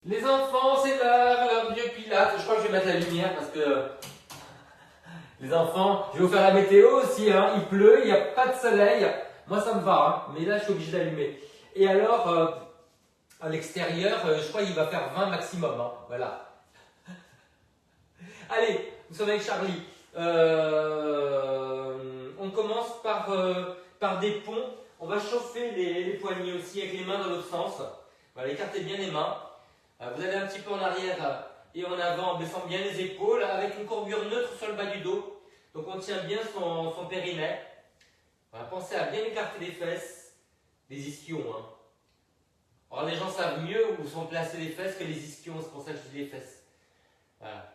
Les enfants, c'est l'heure du Pilates. Je crois que je vais mettre la lumière parce que les enfants, je vais vous faire la météo aussi. Hein. Il pleut, il n'y a pas de soleil. Moi, ça me va, hein. Mais là, je suis obligé d'allumer. Et alors, à l'extérieur, je crois qu'il va faire 20 maximum. Hein. Voilà. Allez, nous sommes avec Charlie. On commence par des ponts. On va chauffer les poignets aussi avec les mains dans l'autre sens. Voilà, écartez bien les mains. Vous allez un petit peu en arrière et en avant en baissant bien les épaules avec une courbure neutre sur le bas du dos. Donc on tient bien son périnée. Voilà, pensez à bien écarter les fesses, les ischions. Hein. Alors les gens savent mieux où sont placées les fesses que les ischions, c'est pour ça que je dis les fesses. Voilà.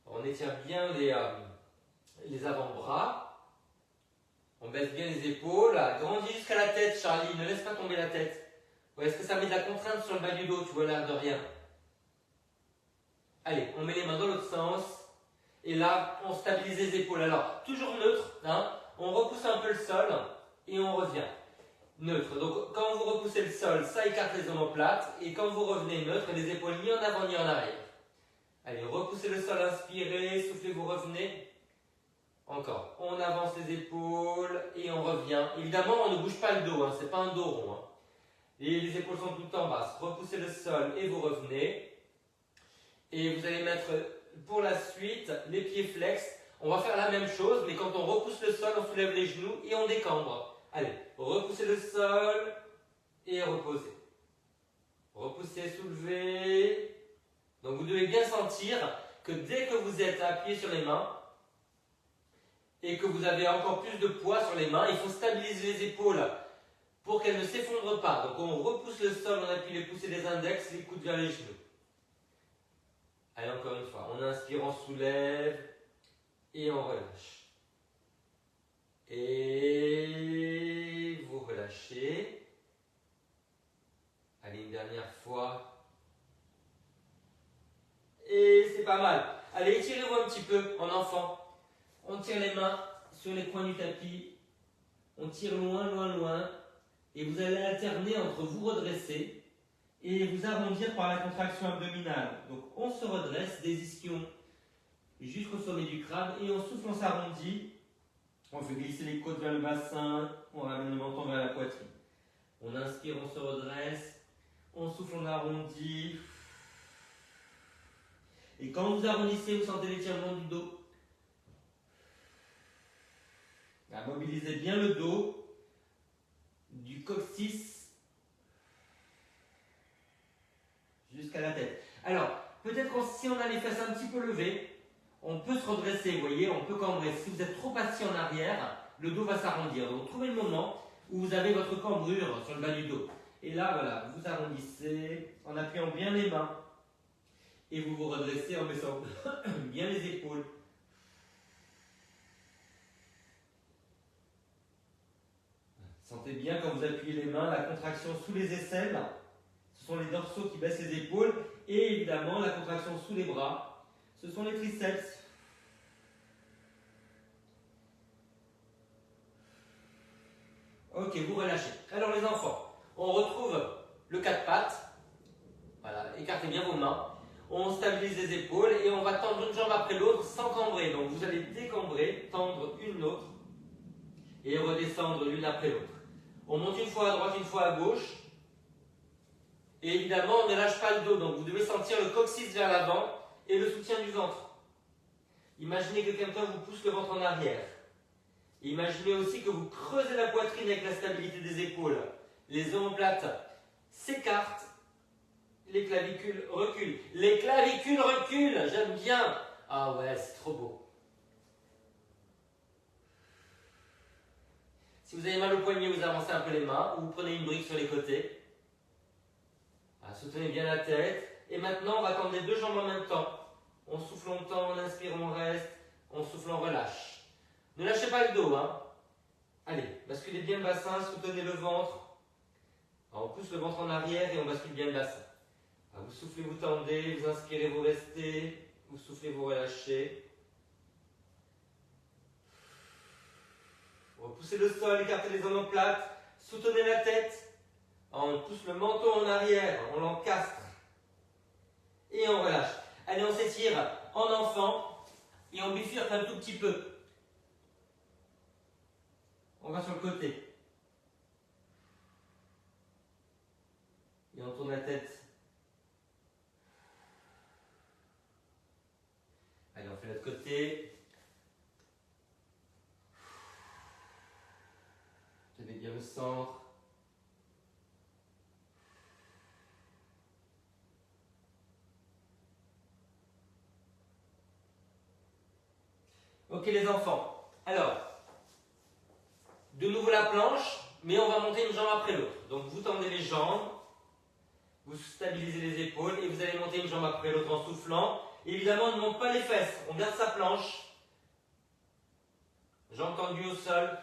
On étire bien les avant-bras. On baisse bien les épaules. Grandis jusqu'à la tête, Charlie. Ne laisse pas tomber la tête. Ouais, est-ce que ça met de la contrainte sur le bas du dos? Tu vois l'air de rien. Allez, on met les mains dans l'autre sens. Et là, on stabilise les épaules. Alors, toujours neutre. Hein, on repousse un peu le sol et on revient. Neutre. Donc, quand vous repoussez le sol, ça écarte les omoplates. Et quand vous revenez neutre, les épaules ni en avant ni en arrière. Allez, repoussez le sol, inspirez, soufflez, vous revenez. Encore. On avance les épaules et on revient. Évidemment, on ne bouge pas le dos. Hein, c'est pas un dos rond. Hein. Et les épaules sont tout en bas. Repoussez le sol et vous revenez. Et vous allez mettre pour la suite les pieds flex. On va faire la même chose, mais quand on repousse le sol, on soulève les genoux et on décambre. Allez, repoussez le sol et reposez. Repoussez, soulevez. Donc vous devez bien sentir que dès que vous êtes appuyé sur les mains et que vous avez encore plus de poids sur les mains, il faut stabiliser les épaules pour qu'elles ne s'effondrent pas. Donc on repousse le sol, on appuie les pouces et les index, les coudes vers les genoux. Allez, encore une fois, on inspire, on soulève et on relâche. Et vous relâchez. Allez, une dernière fois. Et c'est pas mal. Allez, étirez-vous un petit peu en enfant. On tire les mains sur les coins du tapis. On tire loin, loin, loin. Et vous allez alterner entre vous redresser et vous arrondir par la contraction abdominale. Donc on se redresse des ischions jusqu'au sommet du crâne et on souffle, on s'arrondit. On fait glisser les côtes vers le bassin, on ramène le menton vers la poitrine. On inspire, on se redresse, on souffle, on arrondit. Et quand vous arrondissez, vous sentez l'étirement du dos. Là, mobilisez bien le dos, du coccyx jusqu'à la tête. Alors, peut-être que si on a les fesses un petit peu levées, on peut se redresser, vous voyez, on peut cambrer. Si vous êtes trop assis en arrière, le dos va s'arrondir. Donc, trouvez le moment où vous avez votre cambrure sur le bas du dos. Et là, voilà, vous arrondissez en appuyant bien les mains. Et vous vous redressez en baissant bien les épaules. Sentez bien quand vous appuyez les mains, la contraction sous les aisselles. Ce sont les dorsaux qui baissent les épaules. Et évidemment, la contraction sous les bras. Ce sont les triceps. Ok, vous relâchez. Alors les enfants, on retrouve le quatre pattes. Voilà, écartez bien vos mains. On stabilise les épaules et on va tendre une jambe après l'autre sans cambrer. Donc vous allez décambrer, tendre une l'autre et redescendre l'une après l'autre. On monte une fois à droite, une fois à gauche. Et évidemment, on ne lâche pas le dos. Donc vous devez sentir le coccyx vers l'avant et le soutien du ventre. Imaginez que quelqu'un vous pousse le ventre en arrière. Imaginez aussi que vous creusez la poitrine avec la stabilité des épaules. Les omoplates s'écartent. Les clavicules reculent. Les clavicules reculent, j'aime bien. Ah ouais, c'est trop beau. Si vous avez mal au poignet, vous avancez un peu les mains ou vous prenez une brique sur les côtés. Voilà, soutenez bien la tête. Et maintenant, on va tendre les deux jambes en même temps. On souffle longtemps, on inspire, on reste. On souffle, on relâche. Ne lâchez pas le dos. Hein. Allez, basculez bien le bassin, soutenez le ventre. Alors, on pousse le ventre en arrière et on bascule bien le bassin. Alors, vous soufflez, vous tendez, vous inspirez, vous restez. Vous soufflez, vous relâchez. Repoussez le sol, écartez les omoplates. Soutenez la tête. On pousse le menton en arrière, on l'encastre. on bifurque un tout petit peu. On va sur le côté. Et on tourne la tête. Allez, on fait l'autre côté. Tenez bien le centre. Ok les enfants, alors, de nouveau la planche, mais on va monter une jambe après l'autre. Donc vous tendez les jambes, vous stabilisez les épaules et vous allez monter une jambe après l'autre en soufflant. Et évidemment, on ne monte pas les fesses, on garde sa planche. Jambes tendues au sol,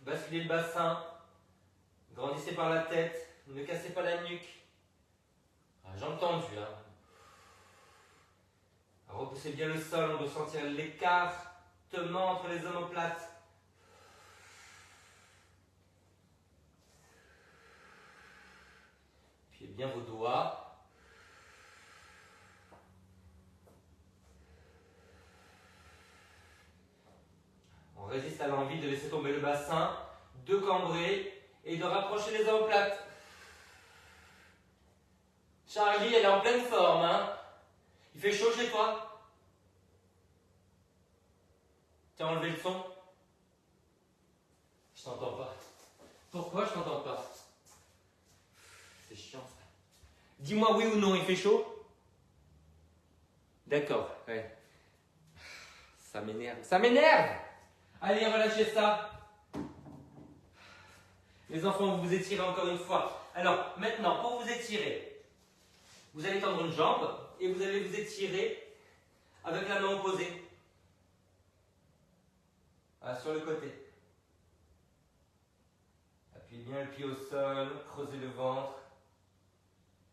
basculez le bassin, grandissez par la tête, ne cassez pas la nuque. Jambes tendues. Repoussez bien le sol, on doit sentir l'écart entre les omoplates. Puis bien vos doigts. On résiste à l'envie de laisser tomber le bassin, de cambrer et de rapprocher les omoplates. Charlie, elle est en pleine forme, hein? Il fait chaud chez toi? T'as enlevé le son? Je t'entends pas. Pourquoi je t'entends pas? C'est chiant ça. Dis-moi oui ou non, il fait chaud? D'accord, ouais. Ça m'énerve. Ça m'énerve! Allez, relâchez ça. Les enfants, vous vous étirez encore une fois. Alors, maintenant, pour vous étirer, vous allez tendre une jambe et vous allez vous étirer avec la main opposée. Sur le côté. Appuyez bien le pied au sol, creusez le ventre.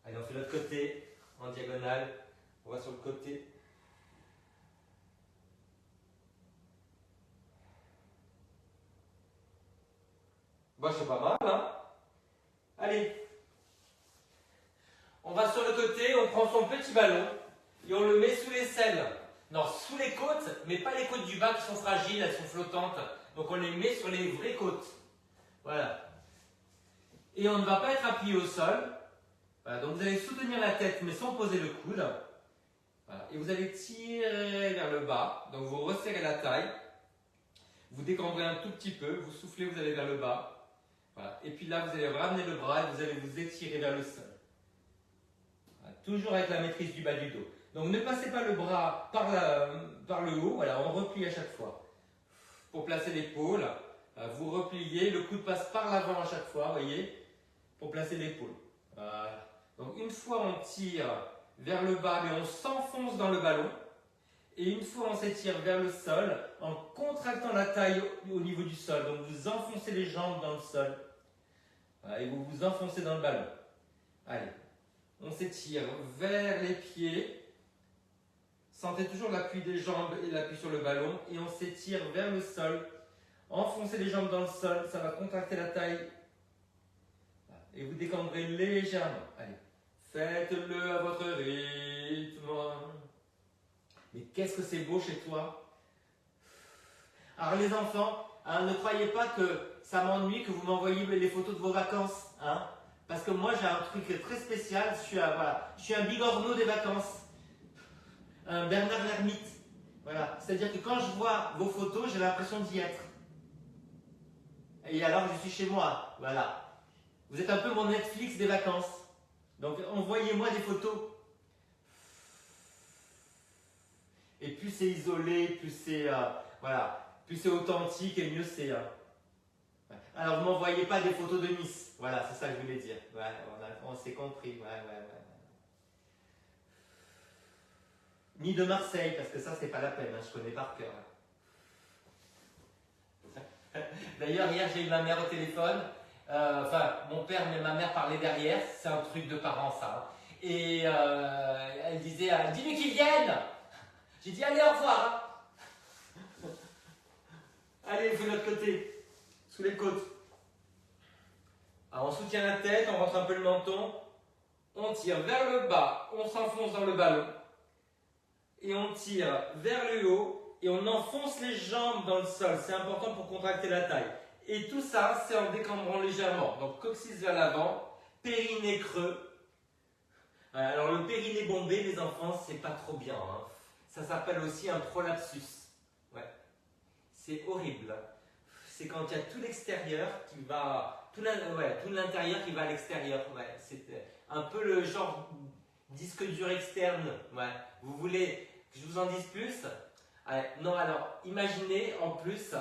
Allez, on fait l'autre côté, en diagonale. On va sur le côté. Bah, c'est pas mal, hein? Allez. On va sur le côté, on prend son petit ballon et on le met sous les selles. Non, sous les côtes, mais pas les côtes du bas qui sont fragiles, elles sont flottantes. Donc on les met sur les vraies côtes. Voilà. Et on ne va pas être appuyé au sol. Voilà, donc vous allez soutenir la tête, mais sans poser le coude. Voilà. Et vous allez tirer vers le bas. Donc vous resserrez la taille. Vous décambrez un tout petit peu. Vous soufflez, vous allez vers le bas. Voilà. Et puis là, vous allez ramener le bras et vous allez vous étirer vers le sol. Voilà. Toujours avec la maîtrise du bas du dos. Donc ne passez pas le bras par le haut, voilà, on replie à chaque fois. Pour placer l'épaule, vous repliez, le coude passe par l'avant à chaque fois, voyez, pour placer l'épaule. Voilà. Donc une fois on tire vers le bas, mais on s'enfonce dans le ballon. Et une fois on s'étire vers le sol, en contractant la taille au niveau du sol. Donc vous enfoncez les jambes dans le sol. Voilà, et vous vous enfoncez dans le ballon. Allez, on s'étire vers les pieds. Sentez toujours l'appui des jambes et l'appui sur le ballon et on s'étire vers le sol. Enfoncez les jambes dans le sol, ça va contracter la taille. Et vous décambrez légèrement. Allez, faites-le à votre rythme. Mais qu'est-ce que c'est beau chez toi? Alors les enfants, hein, ne croyez pas que ça m'ennuie que vous m'envoyiez les photos de vos vacances. Hein, parce que moi j'ai un truc très spécial, je suis un bigorneau des vacances. Un Bernard l'ermite. Voilà. C'est-à-dire que quand je vois vos photos, j'ai l'impression d'y être. Et alors, je suis chez moi. Voilà. Vous êtes un peu mon Netflix des vacances. Donc, envoyez-moi des photos. Et plus c'est isolé, plus c'est voilà, plus c'est authentique et mieux c'est. Alors, vous m'envoyez pas des photos de Nice. Voilà, c'est ça que je voulais dire. Ouais, on s'est compris. Ouais. Ni de Marseille, parce que ça, c'est pas la peine, hein, je connais par cœur. D'ailleurs, hier, j'ai eu ma mère au téléphone. Mon père mais ma mère parlaient derrière. C'est un truc de parents, ça. Hein. Et elle disait, dis-lui qu'ils viennent. J'ai dit, allez, au revoir. Hein. Allez, de l'autre côté, sous les côtes. Alors, on soutient la tête, on rentre un peu le menton. On tire vers le bas, on s'enfonce dans le ballon. Et on tire vers le haut et on enfonce les jambes dans le sol. C'est important pour contracter la taille. Et tout ça, c'est en décambrant légèrement. Donc coccyx vers l'avant, périnée creux. Alors le périnée bombé, les enfants, c'est pas trop bien. Hein. Ça s'appelle aussi un prolapsus. Ouais. C'est horrible. C'est quand il y a tout l'extérieur qui va, tout l'intérieur qui va à l'extérieur. Ouais. C'est un peu le genre disque dur externe. Ouais. Vous voulez que je vous en dise plus? Ouais. Non, alors imaginez en plus,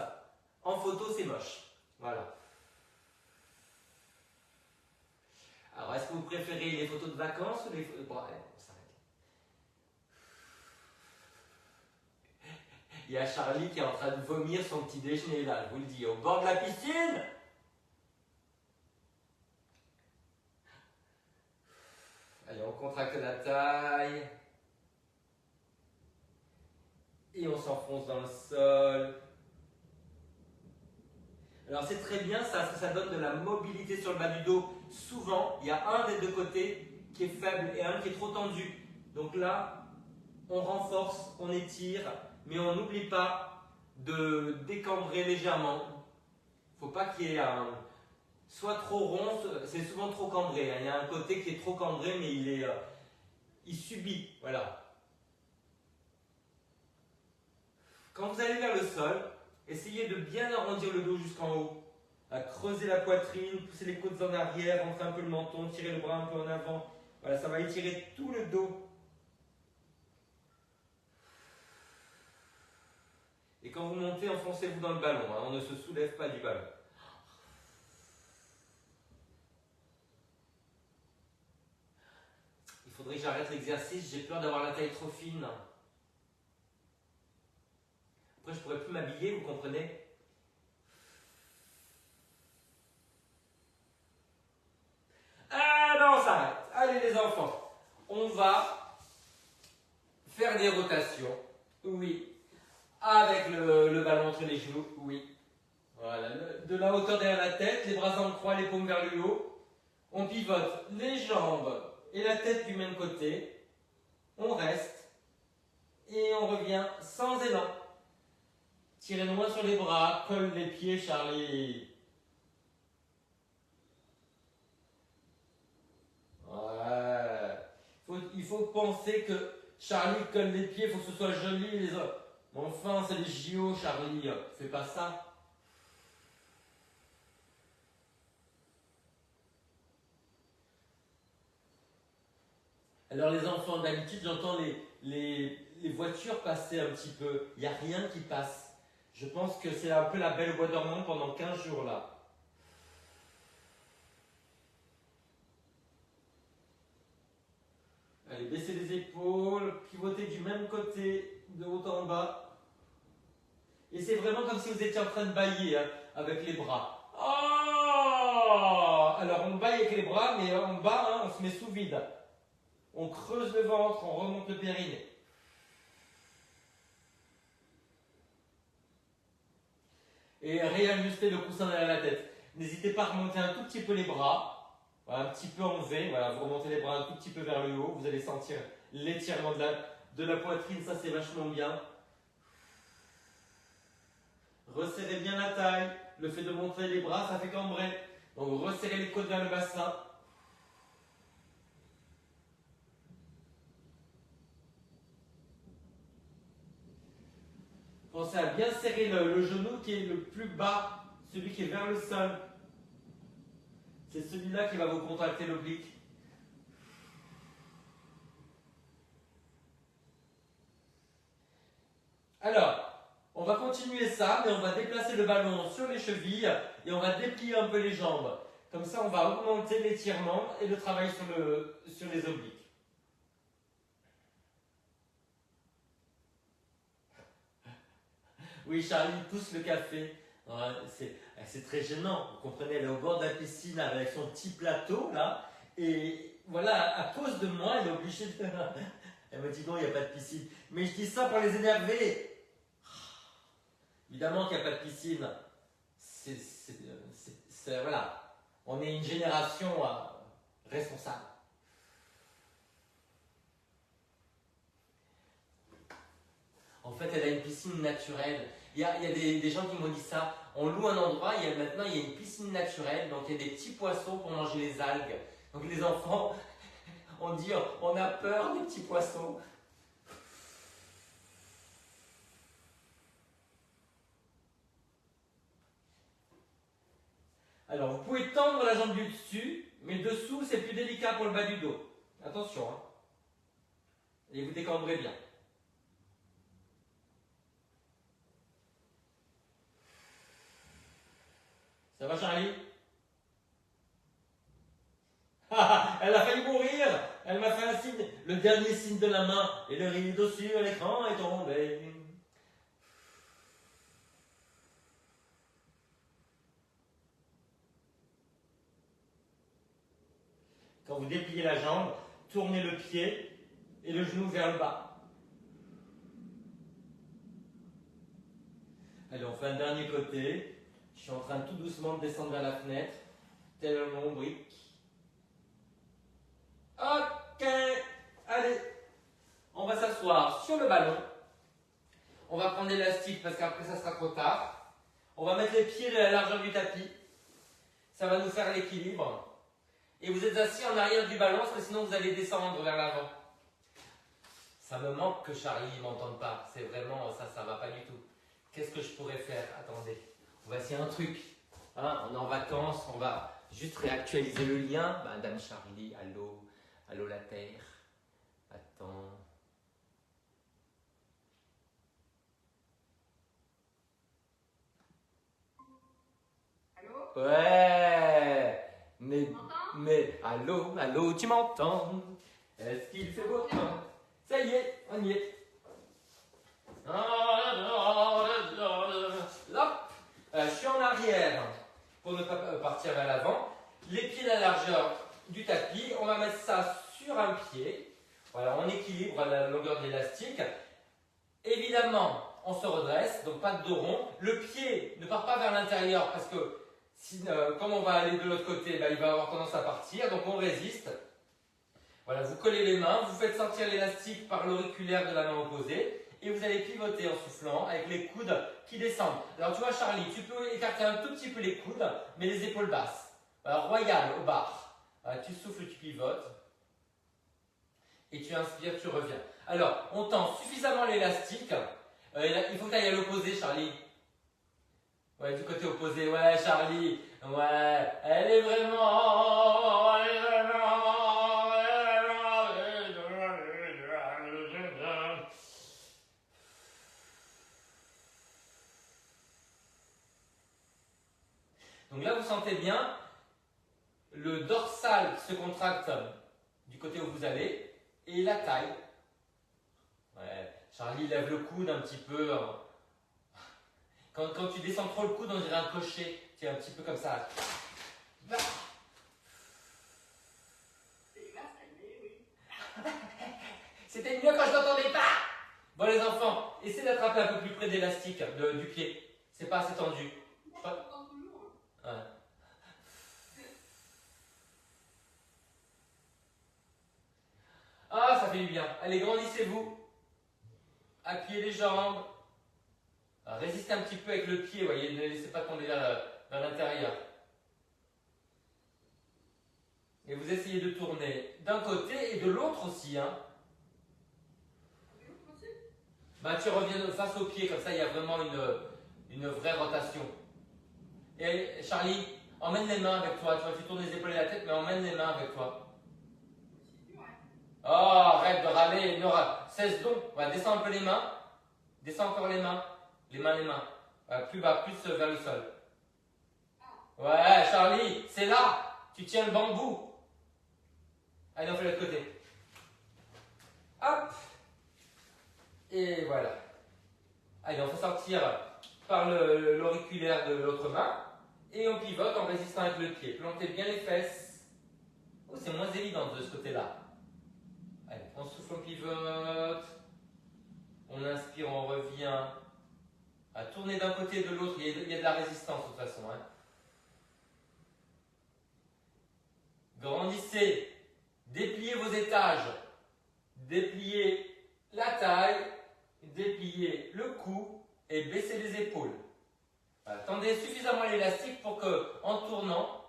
en photo c'est moche. Voilà. Alors, est-ce que vous préférez les photos de vacances ou les photos... Bon, allez, on s'arrête. Il y a Charlie qui est en train de vomir son petit déjeuner là, je vous le dis, au bord de la piscine. Allez, on contracte la taille. Et on s'enfonce dans le sol. Alors c'est très bien, ça donne de la mobilité sur le bas du dos. Souvent, il y a un des deux côtés qui est faible et un qui est trop tendu. Donc là, on renforce, on étire, mais on n'oublie pas de décambrer légèrement. Il ne faut pas qu'il y ait soit trop rond, c'est souvent trop cambré. Il y a un côté qui est trop cambré, mais il subit. Voilà. Quand vous allez vers le sol, essayez de bien arrondir le dos jusqu'en haut. À creuser la poitrine, pousser les côtes en arrière, rentrer un peu le menton, tirer le bras un peu en avant. Voilà, ça va étirer tout le dos. Et quand vous montez, enfoncez-vous dans le ballon. Hein, on ne se soulève pas du ballon. Il faudrait que j'arrête l'exercice, j'ai peur d'avoir la taille trop fine. Après, je ne pourrais plus m'habiller, vous comprenez? Ah non, on s'arrête. Allez les enfants, on va faire des rotations. Oui. Avec le ballon entre les genoux, oui. Voilà, de la hauteur derrière la tête, les bras en croix, les paumes vers le haut. On pivote les jambes et la tête du même côté. On reste et on revient sans élan. Tirez loin sur les bras, colle les pieds, Charlie. Ouais. Il faut penser que Charlie colle les pieds, il faut que ce soit joli. Les autres. Enfin, c'est les JO, Charlie. Fais pas ça. Alors les enfants, d'habitude, j'entends les voitures passer un petit peu. Il n'y a rien qui passe. Je pense que c'est un peu la belle au bois dormant pendant 15 jours là. Allez, baissez les épaules, pivotez du même côté, de haut en bas. Et c'est vraiment comme si vous étiez en train de bâiller hein, avec les bras. Oh, alors on baille avec les bras, mais en bas, hein, on se met sous vide. On creuse le ventre, on remonte le périnée. Et réajustez le coussin derrière la tête. N'hésitez pas à remonter un tout petit peu les bras. Voilà, un petit peu en V. Voilà, vous remontez les bras un tout petit peu vers le haut. Vous allez sentir l'étirement de la poitrine. Ça, c'est vachement bien. Resserrez bien la taille. Le fait de montrer les bras, ça fait cambrer. Donc, resserrez les côtes vers le bassin. Pensez à bien serrer le genou qui est le plus bas, celui qui est vers le sol. C'est celui-là qui va vous contracter l'oblique. Alors, on va continuer ça, mais on va déplacer le ballon sur les chevilles et on va déplier un peu les jambes. Comme ça, on va augmenter l'étirement et le travail sur les obliques. Oui, Charlie pousse le café. C'est très gênant, vous comprenez, elle est au bord de la piscine avec son petit plateau là, et voilà, à cause de moi, elle est obligée de... Elle me dit non, il n'y a pas de piscine. Mais je dis ça pour les énerver. Évidemment qu'il n'y a pas de piscine. Voilà, on est une génération responsable. En fait, elle a une piscine. piscine naturelle. Il y a des gens qui m'ont dit ça. On loue un endroit, maintenant il y a une piscine naturelle, donc il y a des petits poissons pour manger les algues. Donc les enfants, on dit on a peur des petits poissons. Alors vous pouvez tendre la jambe du dessus, mais le dessous c'est plus délicat pour le bas du dos. Attention, hein. Et vous décambrez bien. Ça va Charlie? Elle a failli mourir. Elle m'a fait un signe, le dernier signe de la main, et le rideau sur l'écran est tombé. Quand vous dépliez la jambe, tournez le pied et le genou vers le bas. Allez, on fait un dernier côté. Je suis en train tout doucement de descendre vers la fenêtre, tel un lombric. Ok, allez, on va s'asseoir sur le ballon. On va prendre l'élastique parce qu'après ça sera trop tard. On va mettre les pieds de la largeur du tapis. Ça va nous faire l'équilibre. Et vous êtes assis en arrière du ballon parce que sinon vous allez descendre vers l'avant. Ça me manque que Charlie ne m'entende pas. C'est vraiment ça, ça va pas du tout. Qu'est-ce que je pourrais faire? Attendez, on va essayer un truc. Hein, on est en vacances, on va juste réactualiser le lien. Madame Charlie, allô, allô la Terre. Attends. Allô? Ouais. Mais, allô, tu m'entends? Est-ce qu'il fait beau temps? Ça y est, on y est. Là, je suis en arrière pour ne pas partir vers l'avant. Les pieds à la largeur du tapis, on va mettre ça sur un pied. Voilà, on équilibre la longueur de l'élastique. Évidemment, on se redresse, donc pas de dos rond. Le pied ne part pas vers l'intérieur parce que comme on va aller de l'autre côté, il va avoir tendance à partir, donc on résiste. Voilà, vous collez les mains, vous faites sortir l'élastique par l'auriculaire de la main opposée et vous allez pivoter en soufflant avec les coudes qui descendent. Alors tu vois Charlie, tu peux écarter un tout petit peu les coudes, mais les épaules basses. Alors, royal au bar. Voilà, tu souffles, tu pivotes. Et tu inspires, tu reviens. Alors, on tend suffisamment l'élastique. Il faut que tu ailles à l'opposé, Charlie. Ouais, du côté opposé. Ouais, Charlie. Ouais, elle est vraiment. Donc là, vous sentez bien le dorsal qui se contracte du côté où vous allez et la taille. Ouais, Charlie lève le coude un petit peu. Quand tu descends trop le coude, on dirait un cocher. Tu es un petit peu comme ça. C'était mieux quand je n'entendais pas. Bon les enfants, essayez d'attraper un peu plus près d'élastique du pied. C'est pas assez tendu. Ouais. Ah, ça fait du bien. Allez, grandissez-vous. Appuyez les jambes. Résistez un petit peu avec le pied, voyez, ne laissez pas tomber vers l'intérieur. Et vous essayez de tourner d'un côté et de l'autre aussi. Hein. Bah, tu reviens face au pied, comme ça il y a vraiment une vraie rotation. Et Charlie, emmène les mains avec toi. Tu vois, tu tournes les épaules et la tête, mais emmène les mains avec toi. Oh, arrête de râler. Cesse donc. Ouais, descends un peu les mains. Descends encore les mains. Les mains. Plus bas, plus vers le sol. Ouais, Charlie, c'est là. Tu tiens le bambou. Allez, on fait l'autre côté. Hop. Et voilà. Allez, on fait sortir par l'auriculaire de l'autre main. Et on pivote en résistant avec le pied. Plantez bien les fesses. Oh, c'est moins évident de ce côté-là. Allez, on souffle, on pivote. On inspire, on revient. À tourner d'un côté et de l'autre, il y a de la résistance de toute façon. Hein. Grandissez, dépliez vos étages, dépliez la taille déplier le cou et baisser les épaules. Voilà. Tendez suffisamment l'élastique pour que, en tournant,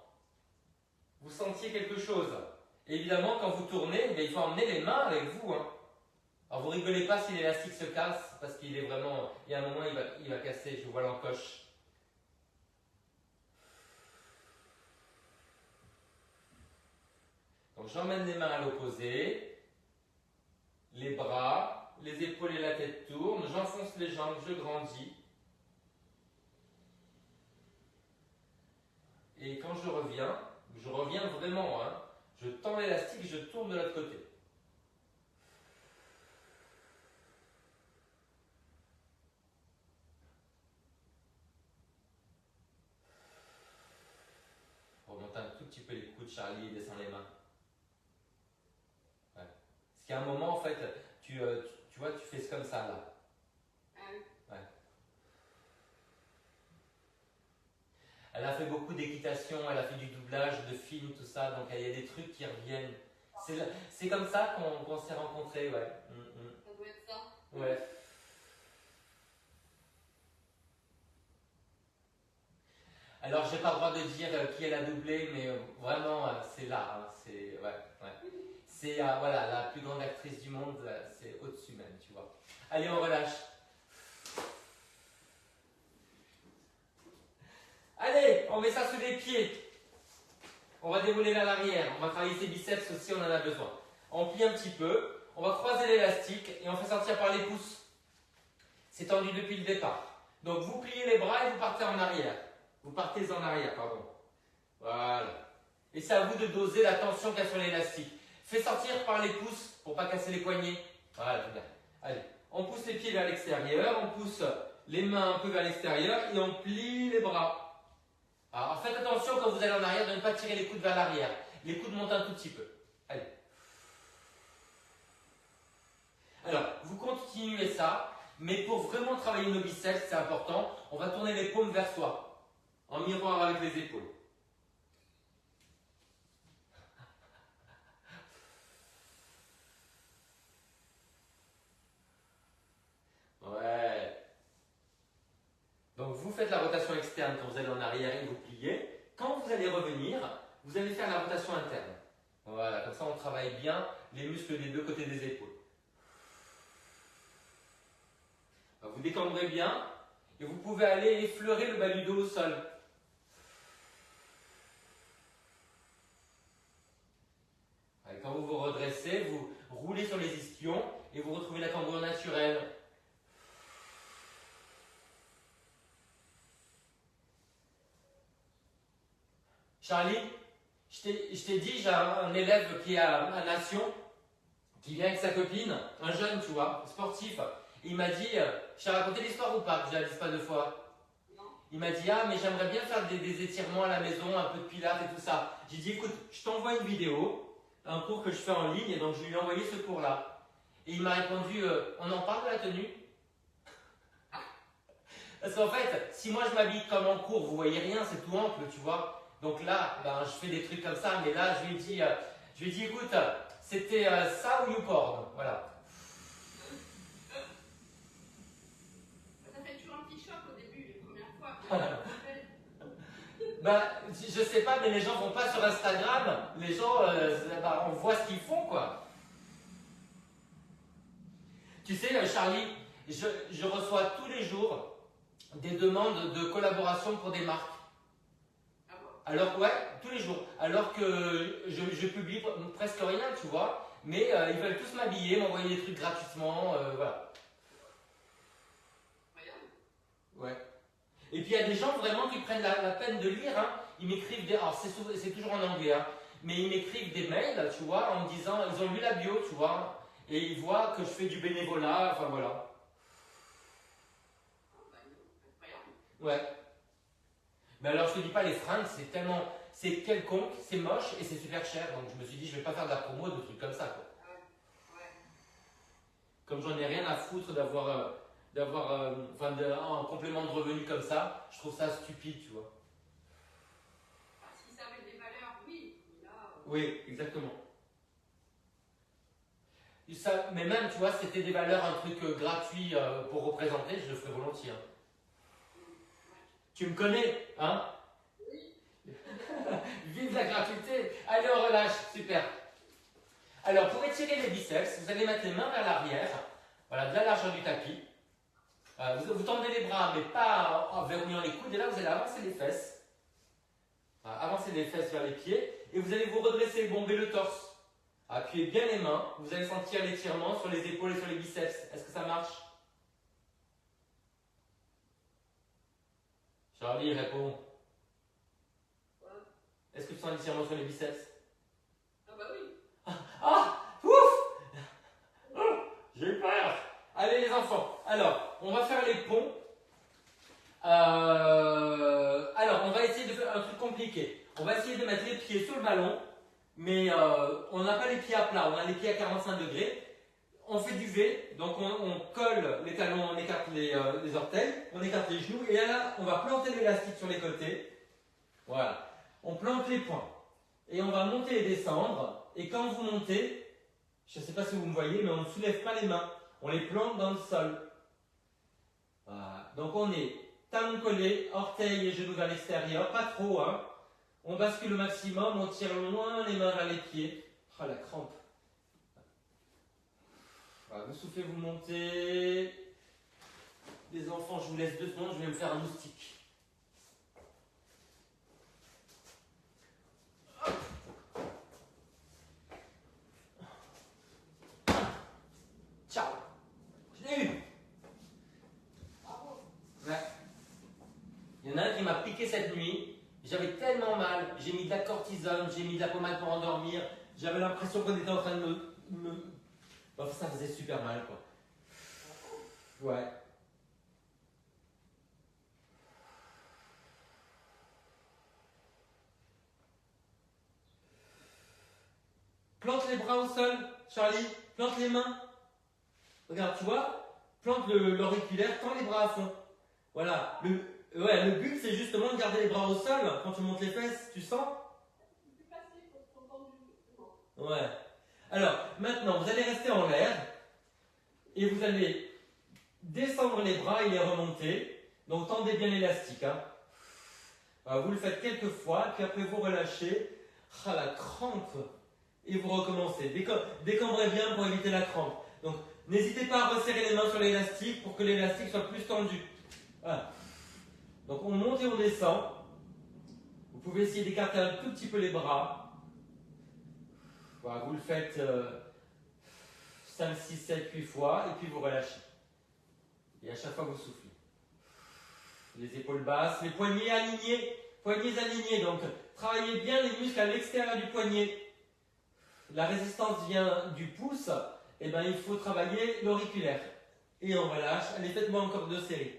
vous sentiez quelque chose. Et évidemment, quand vous tournez, il faut emmener les mains avec vous. Hein. Alors vous rigolez pas si l'élastique se casse, parce qu'il est vraiment... Il y a un moment, il va casser, je vous vois l'encoche. Donc j'emmène les mains à l'opposé, les bras, les épaules et la tête tournent, j'enfonce les jambes, je grandis. Et quand je reviens vraiment, hein, je tends l'élastique, je tourne de l'autre côté. Remonte un tout petit peu les coudes, Charlie, et descends les mains. Ouais. Parce qu'à un moment, en fait, tu vois, tu fais comme ça, là. Ouais. Elle a fait beaucoup d'équitation, elle a fait du doublage de films, tout ça, donc il y a des trucs qui reviennent. C'est comme ça qu'on s'est rencontrés, ouais. Ça doit être ça. Ouais. Alors, j'ai pas le droit de dire qui elle a doublé, mais vraiment, c'est là. Hein, c'est ouais, ouais. C'est voilà, la plus grande actrice du monde, c'est au-dessus même, tu vois. Allez, on relâche. Allez, on met ça sous les pieds. On va dérouler vers l'arrière. On va travailler ses biceps aussi, on en a besoin. On plie un petit peu. On va croiser l'élastique et on fait sortir par les pouces. C'est tendu depuis le départ. Donc, vous pliez les bras et vous partez en arrière. Vous partez en arrière, pardon. Voilà. Et c'est à vous de doser la tension qu'il y a sur l'élastique. Fais sortir par les pouces pour ne pas casser les poignets. Voilà, c'est bien. Allez, on pousse les pieds vers l'extérieur, on pousse les mains un peu vers l'extérieur et on plie les bras. Alors faites attention quand vous allez en arrière de ne pas tirer les coudes vers l'arrière. Les coudes montent un tout petit peu. Allez. Alors, vous continuez ça, mais pour vraiment travailler nos biceps, c'est important, on va tourner les paumes vers soi, en miroir avec les épaules. Ouais. Donc vous faites la rotation externe quand vous allez en arrière et vous pliez. Quand vous allez revenir, vous allez faire la rotation interne. Voilà, comme ça on travaille bien les muscles des deux côtés des épaules. Alors, vous décambrez bien et vous pouvez aller effleurer le bas du dos au sol. Quand vous vous redressez, vous roulez sur les ischions et vous retrouvez la cambrure naturelle. Charlie, je t'ai dit, j'ai un élève qui est à Nation, qui vient avec sa copine, un jeune, tu vois, sportif. Il m'a dit, je t'ai raconté l'histoire ou pas, que je la dise pas deux fois? Non. Il m'a dit, ah mais j'aimerais bien faire des étirements à la maison, un peu de pilates et tout ça. J'ai dit, écoute, je t'envoie une vidéo, un cours que je fais en ligne, et donc je lui ai envoyé ce cours-là. Et il m'a répondu, on en parle de la tenue? Parce qu'en fait, si moi je m'habille comme en cours, vous voyez rien, c'est tout ample, tu vois. Donc là, ben, je fais des trucs comme ça, mais là, je lui ai dit écoute, c'était ça ou YouPorn, voilà. Ça fait toujours un petit choc au début, les premières fois. Ben, je sais pas, mais les gens vont pas sur Instagram, les gens, ben, on voit ce qu'ils font, quoi. Tu sais, Charlie, je reçois tous les jours des demandes de collaboration pour des marques. Ah bon? Alors, ouais, tous les jours. Alors que je publie presque rien, tu vois. Mais ils veulent tous m'habiller, m'envoyer des trucs gratuitement, voilà. Regarde. Ouais. Et puis il y a des gens vraiment qui prennent la peine de lire. Hein. Ils m'écrivent des. Alors c'est toujours en anglais, hein. Mais ils m'écrivent des mails, tu vois, en me disant. Ils ont lu la bio, tu vois. Et ils voient que je fais du bénévolat, enfin voilà. Ah, bah, incroyable. Ouais. Mais alors je te dis pas, les fringues, c'est tellement. C'est quelconque, c'est moche et c'est super cher. Donc je me suis dit, je vais pas faire de la promo, de trucs comme ça, quoi. Ah ouais. Ouais. Comme j'en ai rien à foutre d'avoir enfin, un complément de revenu comme ça, je trouve ça stupide, tu vois. Ah, si ça avait des valeurs, oui. Mais là, Oui, exactement. Mais même, tu vois, c'était des valeurs, un truc gratuit pour représenter, je le ferais volontiers. Hein. Tu me connais, hein? Vive la gratuité. Allez, on relâche, super. Alors, pour étirer les biceps, vous allez mettre les mains vers l'arrière, voilà, de la largeur du tapis. Vous tendez les bras, mais pas en verrouillant les coudes, et là, vous allez avancer les fesses. Avancez les fesses vers les pieds, et vous allez vous redresser, bomber le torse. Appuyez bien les mains, vous allez sentir l'étirement sur les épaules et sur les biceps. Est-ce que ça marche? Charlie répond. Est-ce que tu sens l'étirement sur les biceps? Ah bah oui. Ah! Ouf! Oh, j'ai peur! Allez les enfants, alors, on va faire les ponts. Alors, on va essayer de faire un truc compliqué. On va essayer de mettre les pieds sur le ballon, mais on n'a pas les pieds à plat, on a les pieds à 45 degrés. On fait du V, donc on colle les talons, on écarte les orteils, on écarte les genoux, et là, on va planter l'élastique sur les côtés. Voilà. On plante les poings. Et on va monter et descendre. Et quand vous montez, je ne sais pas si vous me voyez, mais on ne soulève pas les mains. On les plante dans le sol. Voilà. Donc on est talons collés, orteils et genoux vers l'extérieur, pas trop, hein. On bascule au maximum, on tire loin les mains vers les pieds. Oh la crampe. Voilà, vous soufflez, vous montez. Les enfants, je vous laisse 2 secondes, je vais me faire un moustique. Ciao. Je l'ai eu. Ouais. Il y en a un qui m'a piqué cette nuit. J'avais tellement mal. J'ai mis de la cortisone, j'ai mis de la pommade pour endormir. J'avais l'impression qu'on était en train de Enfin, ça faisait super mal, quoi. Ouais. Plante les bras au sol, Charlie. Plante les mains. Regarde, tu vois? Plante l'auriculaire, tends les bras à fond. Voilà. Le but, c'est justement de garder les bras au sol quand tu montes les fesses. Tu sens? C'est plus facile pour t'entendre du. Ouais. Alors, maintenant, vous allez rester en l'air et vous allez descendre les bras et les remonter. Donc, tendez bien l'élastique. Hein. Vous le faites quelques fois, puis après vous relâchez. Ah, la crampe. Et vous recommencez. Décambrez bien pour éviter la crampe. Donc, n'hésitez pas à resserrer les mains sur l'élastique pour que l'élastique soit plus tendu. Voilà. Donc, on monte et on descend. Vous pouvez essayer d'écarter un tout petit peu les bras. Voilà, vous le faites 5, 6, 7, 8 fois et puis vous relâchez. Et à chaque fois, vous soufflez. Les épaules basses, les poignets alignés. Poignets alignés, donc travaillez bien les muscles à l'extérieur du poignet. La résistance vient du pouce, et bien il faut travailler l'auriculaire. Et on relâche. Allez, faites-moi encore 2 séries.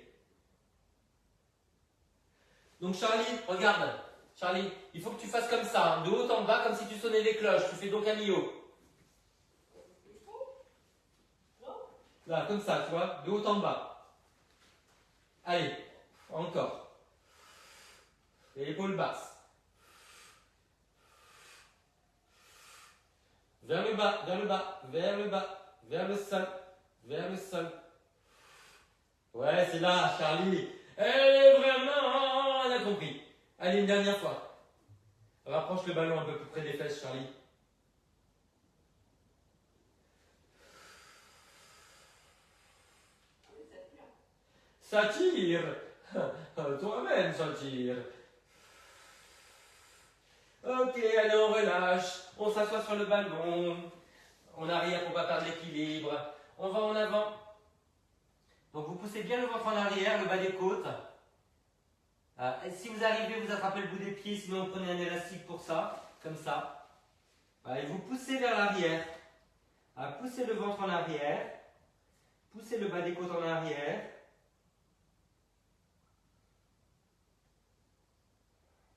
Donc Charlie, regarde. Charlie, il faut que tu fasses comme ça, hein, de haut en bas, comme si tu sonnais les cloches. Tu fais donc un mio. Là, comme ça, tu vois, de haut en bas. Allez, encore. Et épaules basses. Vers le bas, vers le bas, vers le bas, vers le sol, vers le sol. Ouais, c'est là, Charlie. Eh, vraiment, on a compris. Allez, une dernière fois. Rapproche le ballon un peu plus près des fesses, Charlie. Ça tire. Toi-même, ça tire. Ok, allez, on relâche. On s'assoit sur le ballon. On arrière pour pas perdre l'équilibre. On va en avant. Donc vous poussez bien le ventre en arrière, le bas des côtes. Si vous arrivez, vous attrapez le bout des pieds, sinon vous prenez un élastique pour ça, comme ça. Et vous poussez vers l'arrière. Poussez le ventre en arrière. Poussez le bas des côtes en arrière.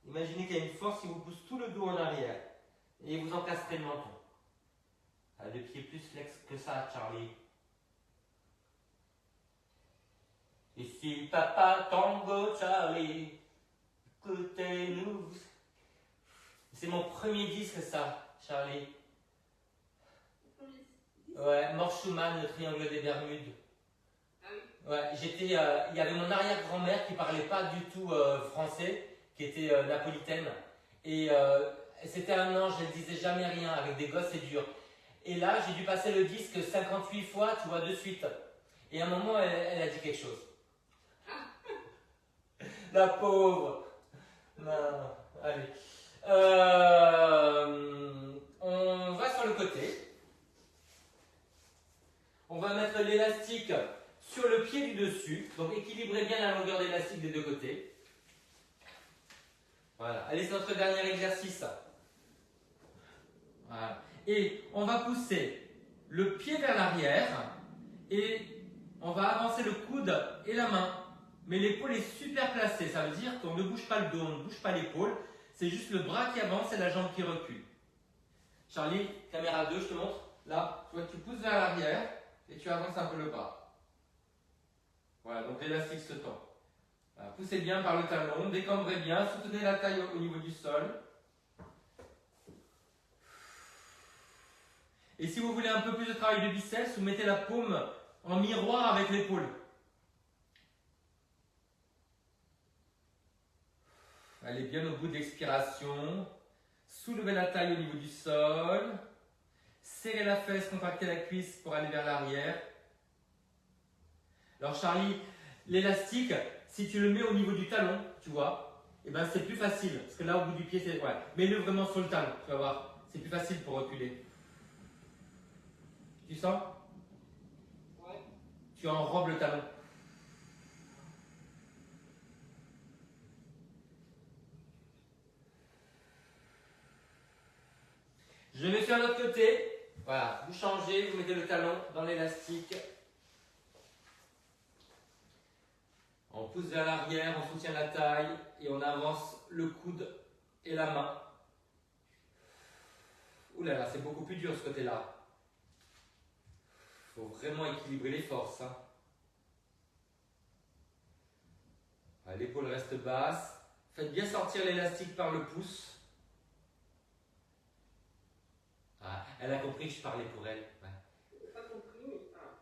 Imaginez qu'il y a une force qui vous pousse tout le dos en arrière. Et vous encastrez le menton. Le pied plus flex que ça, Charlie. Ici, papa, tango, Charlie. Écoutez-nous. C'est mon premier disque, ça, Charlie. Le premier Ouais, Mort Schumann, le triangle des Bermudes. Ah oui. Ouais, il y avait mon arrière-grand-mère qui parlait pas du tout français, qui était napolitaine. Et c'était un ange, elle disait jamais rien, avec des gosses, c'est dur. Et là, j'ai dû passer le disque 58 fois, tu vois, de suite. Et à un moment, elle a dit quelque chose. La pauvre. Non, allez. On va sur le côté. On va mettre l'élastique sur le pied du dessus. Donc équilibrez bien la longueur d'élastique des deux côtés. Voilà. Allez, c'est notre dernier exercice. Voilà. Et on va pousser le pied vers l'arrière et on va avancer le coude et la main. Mais l'épaule est super placée. Ça veut dire qu'on ne bouge pas le dos, on ne bouge pas l'épaule. C'est juste le bras qui avance et la jambe qui recule. Charlie, caméra 2, je te montre. Là, tu vois, tu pousses vers l'arrière et tu avances un peu le bras. Voilà, donc l'élastique se tend. Voilà, poussez bien par le talon, décambrez bien, soutenez la taille au niveau du sol. Et si vous voulez un peu plus de travail de biceps, vous mettez la paume en miroir avec l'épaule. Allez bien au bout de l'expiration. Soulevez la taille au niveau du sol. Serrez la fesse, contractez la cuisse pour aller vers l'arrière. Alors Charlie, l'élastique, si tu le mets au niveau du talon, tu vois, eh ben c'est plus facile. Parce que là, au bout du pied, c'est... Ouais. Mets-le vraiment sur le talon, tu vas voir. C'est plus facile pour reculer. Tu sens? Ouais. Tu enrobes le talon. Je mets sur l'autre côté. Voilà, vous changez, vous mettez le talon dans l'élastique. On pousse vers l'arrière, on soutient la taille et on avance le coude et la main. Ouh là là, c'est beaucoup plus dur ce côté-là. Il faut vraiment équilibrer les forces. Hein. L'épaule reste basse. Faites bien sortir l'élastique par le pouce. Ah, elle a compris que je parlais pour elle. Ouais. J'ai pas compris, mais pas.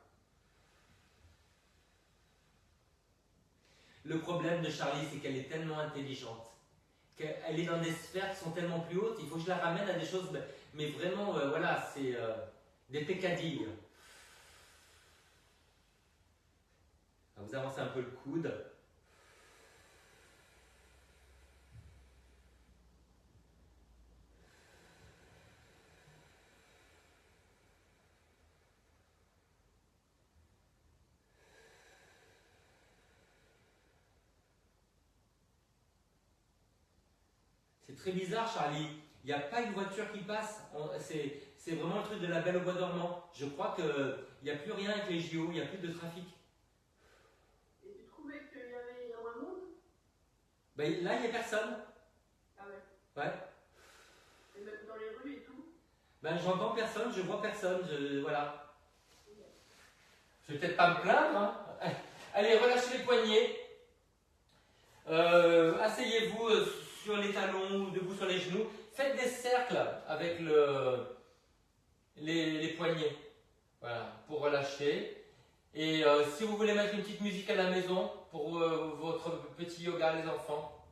Le problème de Charlie, c'est qu'elle est tellement intelligente. Qu'elle est dans des sphères qui sont tellement plus hautes. Il faut que je la ramène à des choses, mais vraiment, voilà, c'est des peccadilles. Alors, vous avancez un peu le coude. C'est très bizarre, Charlie. Il n'y a pas une voiture qui passe. C'est vraiment le truc de la Belle au bois dormant. Je crois qu'il n'y a plus rien avec les JO, il n'y a plus de trafic. Et tu trouvais qu'il y avait un monde? Ben, là, il n'y a personne. Ah ouais. Ouais. Et même dans les rues et tout? Ben, j'entends personne, je vois personne. Voilà. Je vais peut-être pas me plaindre. Hein. Allez, relâchez les poignets. Asseyez-vous sur les talons ou debout sur les genoux. Faites des cercles avec les poignets. Voilà, pour relâcher. Et si vous voulez mettre une petite musique à la maison pour votre petit yoga, les enfants.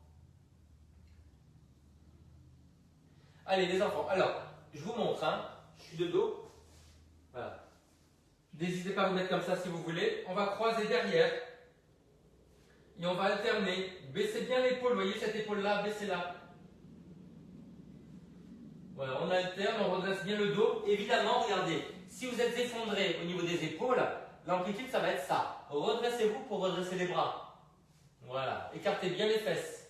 Allez, les enfants. Alors, je vous montre. Hein. Je suis de dos. Voilà. N'hésitez pas à vous mettre comme ça si vous voulez. On va croiser derrière. Et on va alterner. Baissez bien l'épaule. Vous voyez cette épaule-là, baissez-la. Voilà, on alterne, on redresse bien le dos. Évidemment, regardez, si vous êtes effondré au niveau des épaules, l'amplitude, ça va être ça. Redressez-vous pour redresser les bras. Voilà, écartez bien les fesses.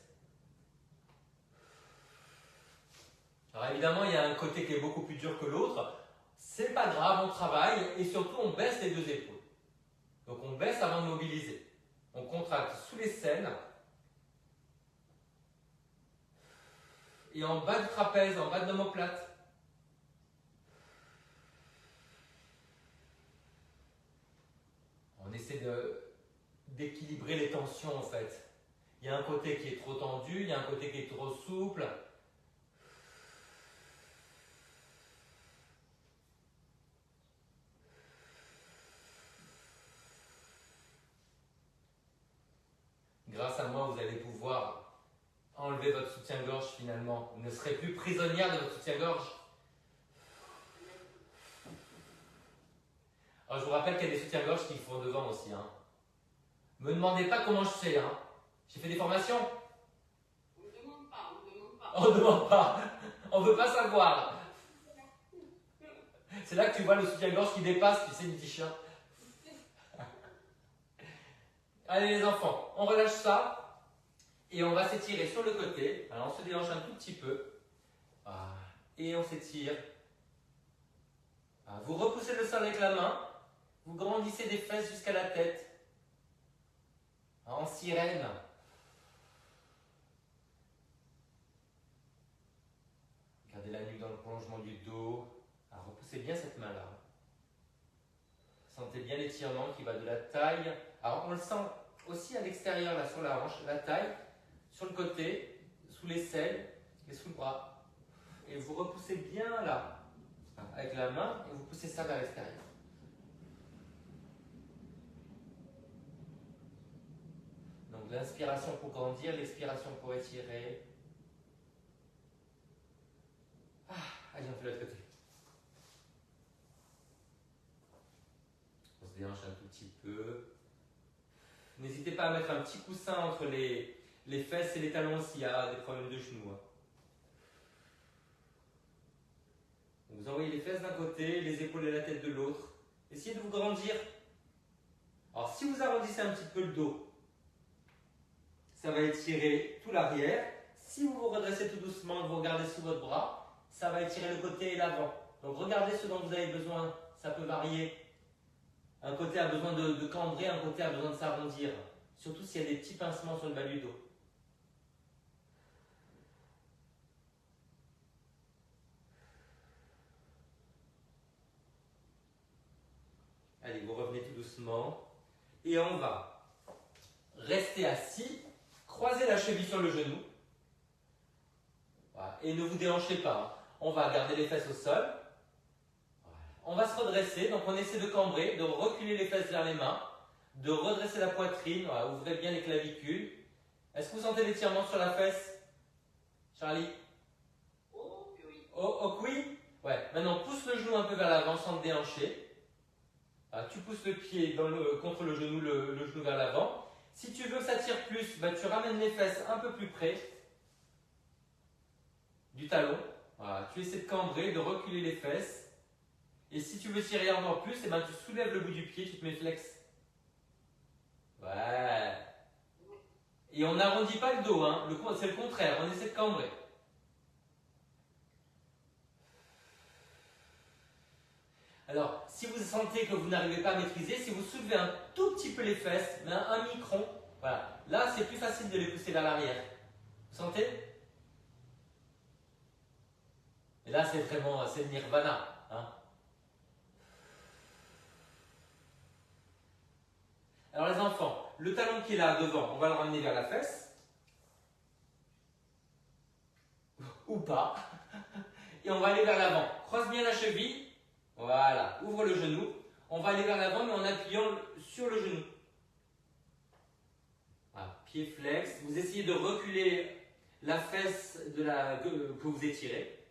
Alors évidemment, il y a un côté qui est beaucoup plus dur que l'autre. C'est pas grave, on travaille et surtout, on baisse les deux épaules. Donc on baisse avant de mobiliser. On contracte sous les selles. Et en bas du trapèze, en bas de l'omoplate. On essaie d'équilibrer les tensions en fait. Il y a un côté qui est trop tendu, il y a un côté qui est trop souple. grâce à moi, vous allez pouvoir enlever votre soutien-gorge finalement. Vous ne serez plus prisonnière de votre soutien-gorge. Alors je vous rappelle qu'il y a des soutiens-gorge qui font devant aussi. Hein. Me demandez pas comment je fais. Hein. J'ai fait des formations. On ne demande pas, on ne demande pas. On ne demande pas. On ne veut pas savoir. C'est là que tu vois le soutien-gorge qui dépasse, tu sais, du t-shirt. Allez les enfants, on relâche ça et on va s'étirer sur le côté. Alors on se déhanche un tout petit peu. Et on s'étire. Vous repoussez le sol avec la main. Vous grandissez des fesses jusqu'à la tête. En sirène. Gardez la nuque dans le prolongement du dos. Repoussez bien cette main-là. Sentez bien l'étirement qui va de la taille. Alors on le sent aussi à l'extérieur, là sur la hanche, la taille, sur le côté, sous l'aisselle et sous le bras. Et vous repoussez bien là, avec la main, et vous poussez ça vers l'extérieur. Donc l'inspiration pour grandir, l'expiration pour étirer. Allez, on fait l'autre côté. On se déhanche un tout petit peu. N'hésitez pas à mettre un petit coussin entre les fesses et les talons s'il y a des problèmes de genoux. Vous envoyez les fesses d'un côté, les épaules et la tête de l'autre. Essayez de vous grandir. Alors si vous arrondissez un petit peu le dos, ça va étirer tout l'arrière. Si vous vous redressez tout doucement, vous regardez sous votre bras, ça va étirer le côté et l'avant. Donc regardez ce dont vous avez besoin, ça peut varier. Un côté a besoin de cambrer, un côté a besoin de s'arrondir. Surtout s'il y a des petits pincements sur le bas du dos. Allez, vous revenez tout doucement. Et on va rester assis, croiser la cheville sur le genou. Voilà. Et ne vous déhanchez pas. Hein. On va garder les fesses au sol. Voilà. On va se redresser. Donc on essaie de cambrer, de reculer les fesses vers les mains, de redresser la poitrine. Voilà. Ouvrez bien les clavicules. Est-ce que vous sentez l'étirement sur la fesse, Charlie? Oh, que oui. Oh, oui. Ouais. Maintenant, pousse le genou un peu vers l'avant sans te déhancher. Tu pousses le pied contre le genou vers l'avant. Si tu veux que ça tire plus, tu ramènes les fesses un peu plus près du talon. Voilà. Tu essaies de cambrer, de reculer les fesses. Et si tu veux tirer encore plus, tu soulèves le bout du pied, tu te mets flex. Ouais. Et on n'arrondit pas le dos, hein. C'est le contraire, on essaie de cambrer. Alors, si vous sentez que vous n'arrivez pas à maîtriser, si vous soulevez un tout petit peu les fesses, mais un micron, voilà. Là, c'est plus facile de les pousser vers l'arrière. Vous sentez? Et là, c'est vraiment, c'est le nirvana. Hein. Alors les enfants, le talon qui est là devant, on va le ramener vers la fesse. Ou pas. Et on va aller vers l'avant. Croise bien la cheville. Voilà, ouvre le genou. On va aller vers l'avant, mais en appuyant sur le genou. Voilà, pied flex. Vous essayez de reculer la fesse que vous étirez.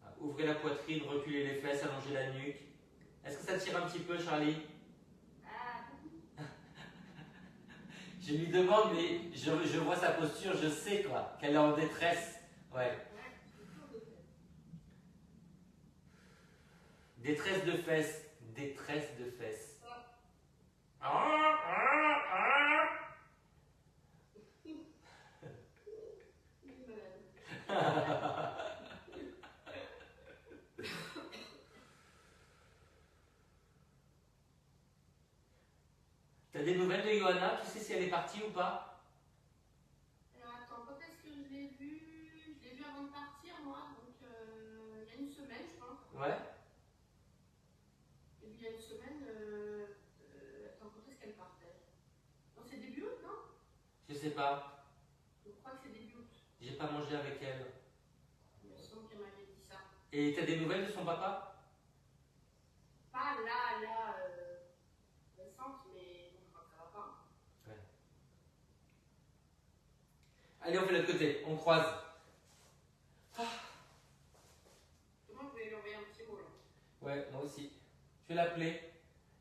Voilà, ouvrez la poitrine, reculez les fesses, allongez la nuque. Est-ce que ça tire un petit peu, Charlie? Je lui demande, mais je vois sa posture, je sais quoi, qu'elle est en détresse. Ouais. Détresse de fesses. Détresse de fesses. T'as des nouvelles de Johanna? Tu sais si elle est partie ou pas? Attends, quand est-ce que je l'ai vue? Je l'ai vue avant de partir, moi, donc il y a une semaine, je pense. Ouais. Et puis il y a une semaine, attends, quand est-ce qu'elle partait? Non, c'est début août, non? Je sais pas. Je crois que c'est début août. J'ai pas mangé avec elle. Il me semble qu'elle m'avait dit ça. Et t'as des nouvelles de son papa? Pas là, récente, mais bon, je crois que ça va pas. Ouais. Allez, on fait l'autre côté, on croise. Moi, je vais lui envoyer un petit mot là. Ouais, moi aussi. Je vais l'appeler.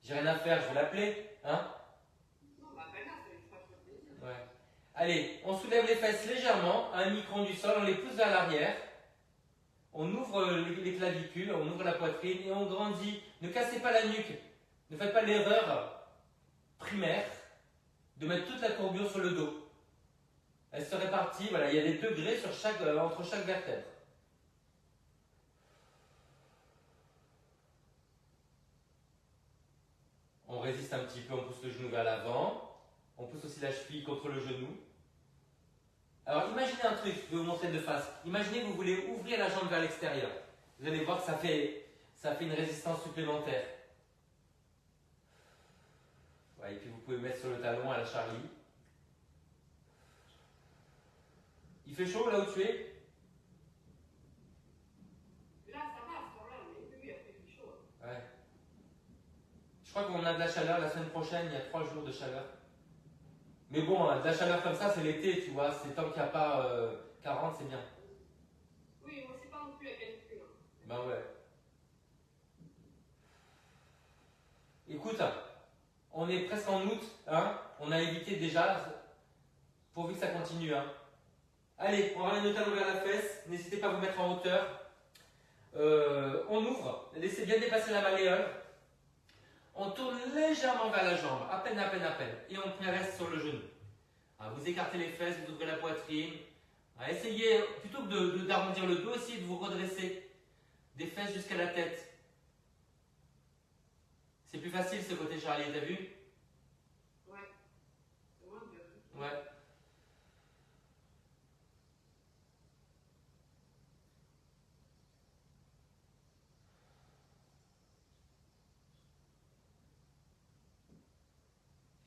J'ai rien à faire, je vais l'appeler. Hein? Non, bah, pas grave, ça lui fera toujours plaisir. Ouais. Allez, on soulève les fesses légèrement à un micron du sol, on les pousse vers l'arrière. On ouvre les clavicules, on ouvre la poitrine et on grandit. Ne cassez pas la nuque. Ne faites pas l'erreur primaire de mettre toute la courbure sur le dos. Elle se répartit, voilà, il y a des degrés sur entre chaque vertèbre. On résiste un petit peu, on pousse le genou vers l'avant. On pousse aussi la cheville contre le genou. Alors imaginez un truc, je vais vous montrer de face. Imaginez que vous voulez ouvrir la jambe vers l'extérieur. Vous allez voir que ça fait une résistance supplémentaire. Ouais, et puis vous pouvez mettre sur le talon à la Charlie. Il fait chaud là où tu es? Là, ça va, à ce moment-là, mais oui, après, il fait chaud. Ouais. Je crois qu'on a de la chaleur la semaine prochaine, il y a 3 jours de chaleur. Mais bon, de la chaleur comme ça, c'est l'été, tu vois. C'est tant qu'il n'y a pas 40, c'est bien. Oui, moi, c'est pas non plus la canicule. Ben ouais. Écoute, on est presque en août, hein. On a évité déjà, pourvu que ça continue, hein. Allez, on ramène nos talons vers la fesse. N'hésitez pas à vous mettre en hauteur. On ouvre. Laissez bien dépasser la malléole. On tourne légèrement vers la jambe, à peine, à peine, à peine. Et on reste sur le genou. Vous écartez les fesses, vous ouvrez la poitrine. Essayez, plutôt que d'arrondir le dos, essayez de vous redresser. Des fesses jusqu'à la tête. C'est plus facile ce côté, Charlie, t'as vu? Ouais. C'est moins dur. Ouais.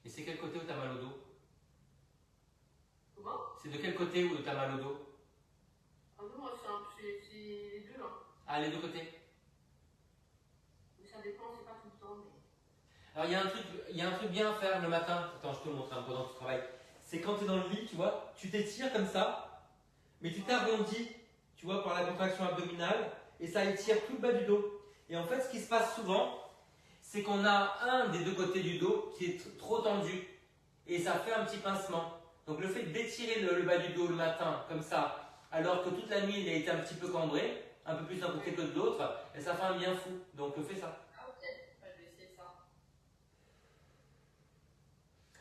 Et c'est quel côté où t'as mal au dos? Comment? C'est de quel côté où t'as mal au dos? Ah non, moi, c'est les deux là. Ah, les deux côtés. Mais ça dépend, c'est pas tout le temps. Mais... Alors, il y a un truc bien à faire le matin. Attends, je te le montre un peu pendant que tu travailles. C'est quand tu es dans le lit, tu vois, tu t'étires comme ça, mais tu t'arrondis, tu vois, par la contraction abdominale, et ça étire tout le bas du dos. Et en fait, ce qui se passe souvent, c'est qu'on a un des deux côtés du dos qui est trop tendu, et ça fait un petit pincement. Donc le fait d'étirer le bas du dos le matin, comme ça, alors que toute la nuit il a été un petit peu cambré, un peu plus d'un côté que de l'autre, et ça fait un bien fou. Donc fais ça. Ah, ok, bah, je vais essayer ça.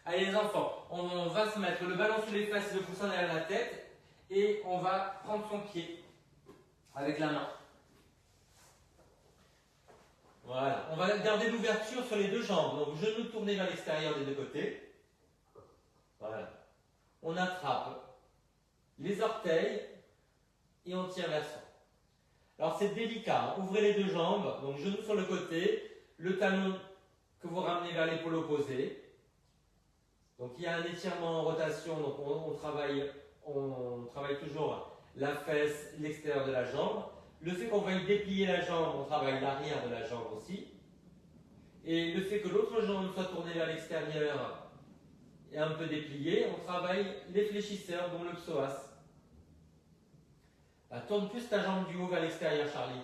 Allez les enfants, on va se mettre le ballon sous les fesses, le coussin derrière la tête, et on va prendre son pied avec la main. Voilà, on va garder l'ouverture sur les deux jambes, donc genoux tournés vers l'extérieur des deux côtés. Voilà. On attrape les orteils et on tire vers soi. Alors c'est délicat, hein. Ouvrez les deux jambes, donc genoux sur le côté, le talon que vous ramenez vers l'épaule opposée. Donc il y a un étirement en rotation, donc on travaille toujours la fesse, l'extérieur de la jambe. Le fait qu'on veuille déplier la jambe, on travaille l'arrière de la jambe aussi. Et le fait que l'autre jambe soit tournée vers l'extérieur et un peu dépliée, on travaille les fléchisseurs, dont le psoas. Tourne plus ta jambe du haut vers l'extérieur, Charlie.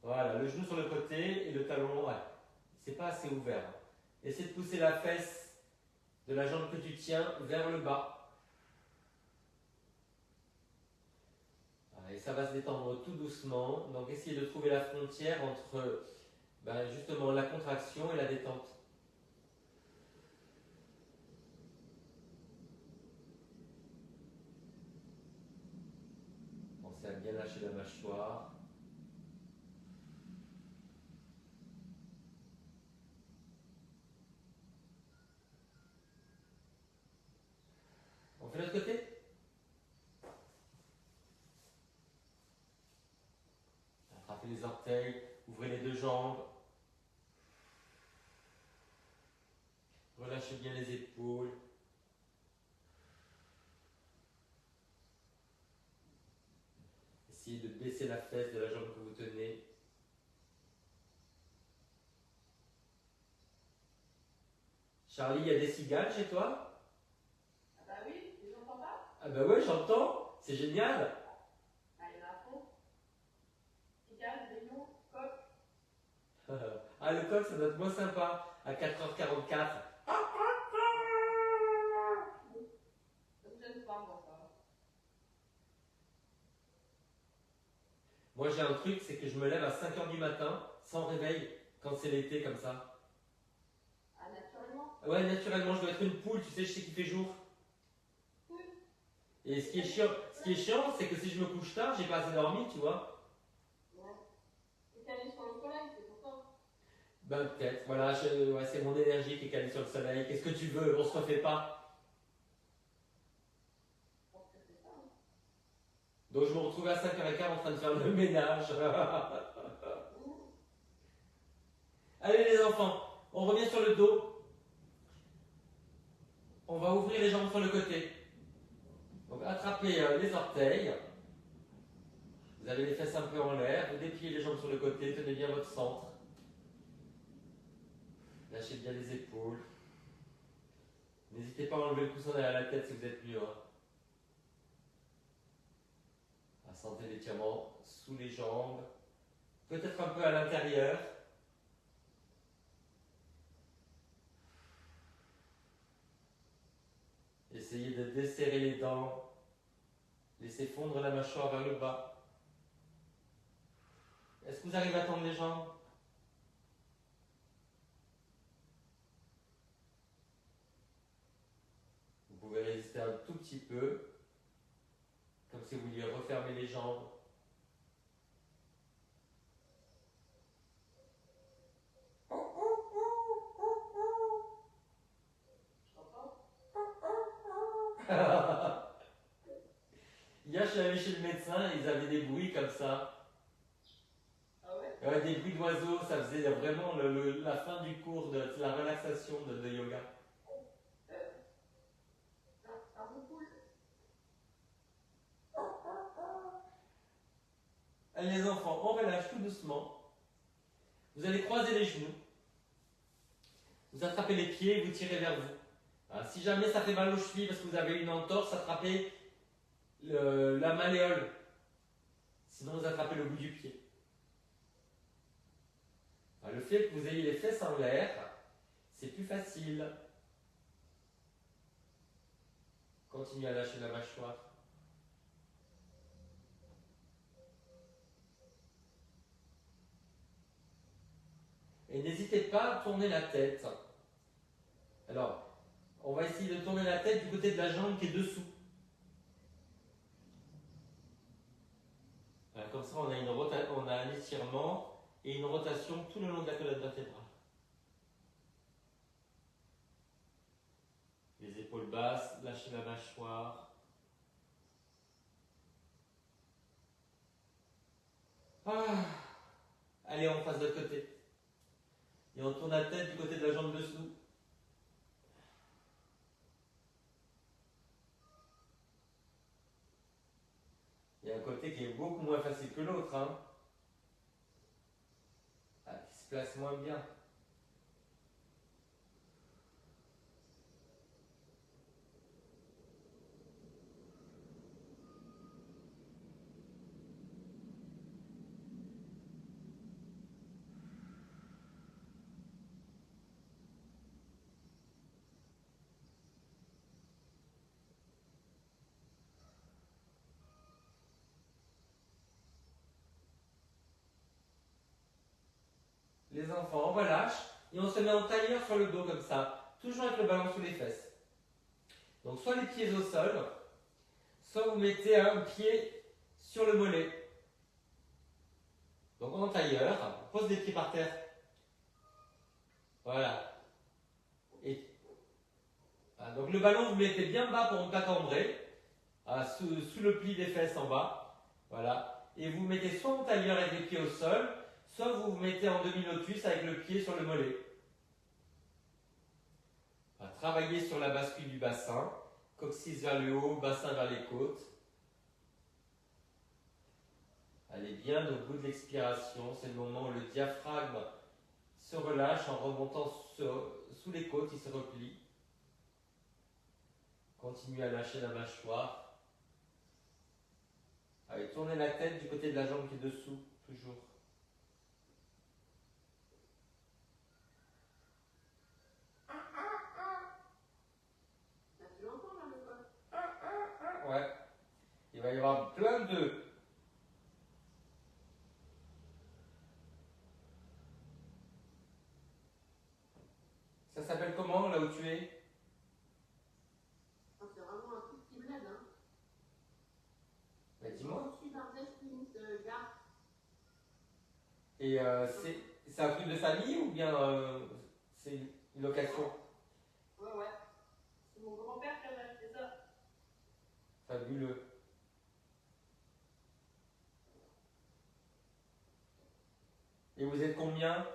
Voilà, le genou sur le côté et le talon, ouais. C'est pas assez ouvert. Essaie de pousser la fesse de la jambe que tu tiens vers le bas. Et ça va se détendre tout doucement. Donc essayez de trouver la frontière entre justement la contraction et la détente. Pensez à bien lâcher la mâchoire. On fait l'autre côté? Attrapez les orteils, ouvrez les deux jambes. Relâchez bien les épaules. Essayez de baisser la fesse de la jambe que vous tenez. Charlie, il y a des cigales chez toi? Ah bah oui, Ah bah ouais, j'entends, c'est génial. Allez, à fond. Égal, rayon, coq. Ah, le coq, ça doit être moins sympa, à 4h44. Ça me gêne pas, moi, ça. Moi, j'ai un truc, c'est que je me lève à 5h du matin, sans réveil, quand c'est l'été, comme ça. Ah, naturellement. Ouais, naturellement, je dois être une poule, tu sais, je sais qu'il fait jour. Oui. Et ce qui est chiant, c'est que si je me couche tard, j'ai pas assez dormi, tu vois. Ouais. Et calé sur le soleil, c'est pour ça. Ben peut-être, voilà, ouais, c'est mon énergie qui est calée sur le soleil. Qu'est-ce que tu veux? On se refait pas. Je pense que c'est ça. Hein. Donc je me retrouvais à 5h15 en train de faire le ménage. Allez les enfants, on revient sur le dos. On va ouvrir les jambes sur le côté. Donc attrapez les orteils. Vous avez les fesses un peu en l'air. Vous dépliez les jambes sur le côté. Tenez bien votre centre. Lâchez bien les épaules. N'hésitez pas à enlever le coussin derrière la tête si vous êtes mieux. Sentez l'étirement sous les jambes. Peut-être un peu à l'intérieur. Essayez de desserrer les dents. Laissez fondre la mâchoire vers le bas. Est-ce que vous arrivez à tendre les jambes? Vous pouvez résister un tout petit peu, comme si vous vouliez refermer les jambes. Hier, je suis allé chez le médecin et ils avaient des bruits comme ça. Ah ouais? Des bruits d'oiseaux, ça faisait vraiment la fin du cours de la relaxation de yoga. Un bon poule. Allez les enfants, on relâche tout doucement. Vous allez croiser les genoux. Vous attrapez les pieds et vous tirez vers vous. Si jamais ça fait mal aux chevilles parce que vous avez une entorse, attrapez la malléole. Sinon, vous attrapez le bout du pied. Le fait que vous ayez les fesses en l'air, c'est plus facile. Continuez à lâcher la mâchoire. Et n'hésitez pas à tourner la tête. Alors, on va essayer de tourner la tête du côté de la jambe qui est dessous. Comme ça, on a un étirement et une rotation tout le long de la colonne vertébrale. Les épaules basses, lâchez la mâchoire. Allez, on passe de l'autre côté. Et on tourne la tête du côté de la jambe dessous. Il y a un côté qui est beaucoup moins facile que l'autre, qui se place moins bien. Les enfants, on relâche et on se met en tailleur sur le dos comme ça, toujours avec le ballon sous les fesses. Donc soit les pieds au sol, soit vous mettez un pied sur le mollet. Donc en tailleur, on pose les pieds par terre. Voilà. Donc le ballon, vous le mettez bien bas pour ne pas cambrer, sous le pli des fesses en bas. Voilà. Et vous mettez soit en tailleur avec les pieds au sol, soit vous vous mettez en demi-lotus avec le pied sur le mollet. Travaillez sur la bascule du bassin, coccyx vers le haut, bassin vers les côtes. Allez bien au bout de l'expiration, c'est le moment où le diaphragme se relâche en remontant sous les côtes, il se replie. Continuez à lâcher la mâchoire. Allez, tournez la tête du côté de la jambe qui est dessous, toujours. Ça fait longtemps là, le col. Ouais. Il va y avoir plein d'œufs. Ça s'appelle comment là où tu es? Ah, c'est vraiment un tout petit bled, hein. Bah, dis-moi. Je suis dans des gars. Et c'est un truc de famille ou bien c'est une location? Ouais. C'est mon grand-père qui avait acheté ça. Fabuleux. Et vous êtes combien?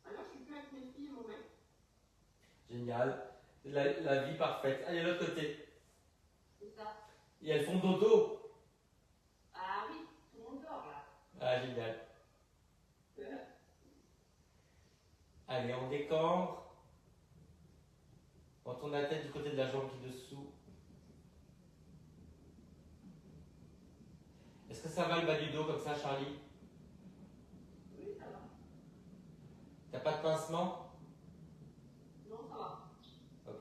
Ah là, je suis plus avec mes filles, mon mec. Génial. La vie parfaite. Allez, l'autre côté. C'est ça. Et elles font dodo. Ah oui, tout le monde dort là. Ah, génial. Allez, on décambre. On tourne la tête du côté de la jambe qui est dessous. Est-ce que ça va le bas du dos comme ça, Charlie? Oui, ça va. T'as pas de pincement? Non, ça va. Ok.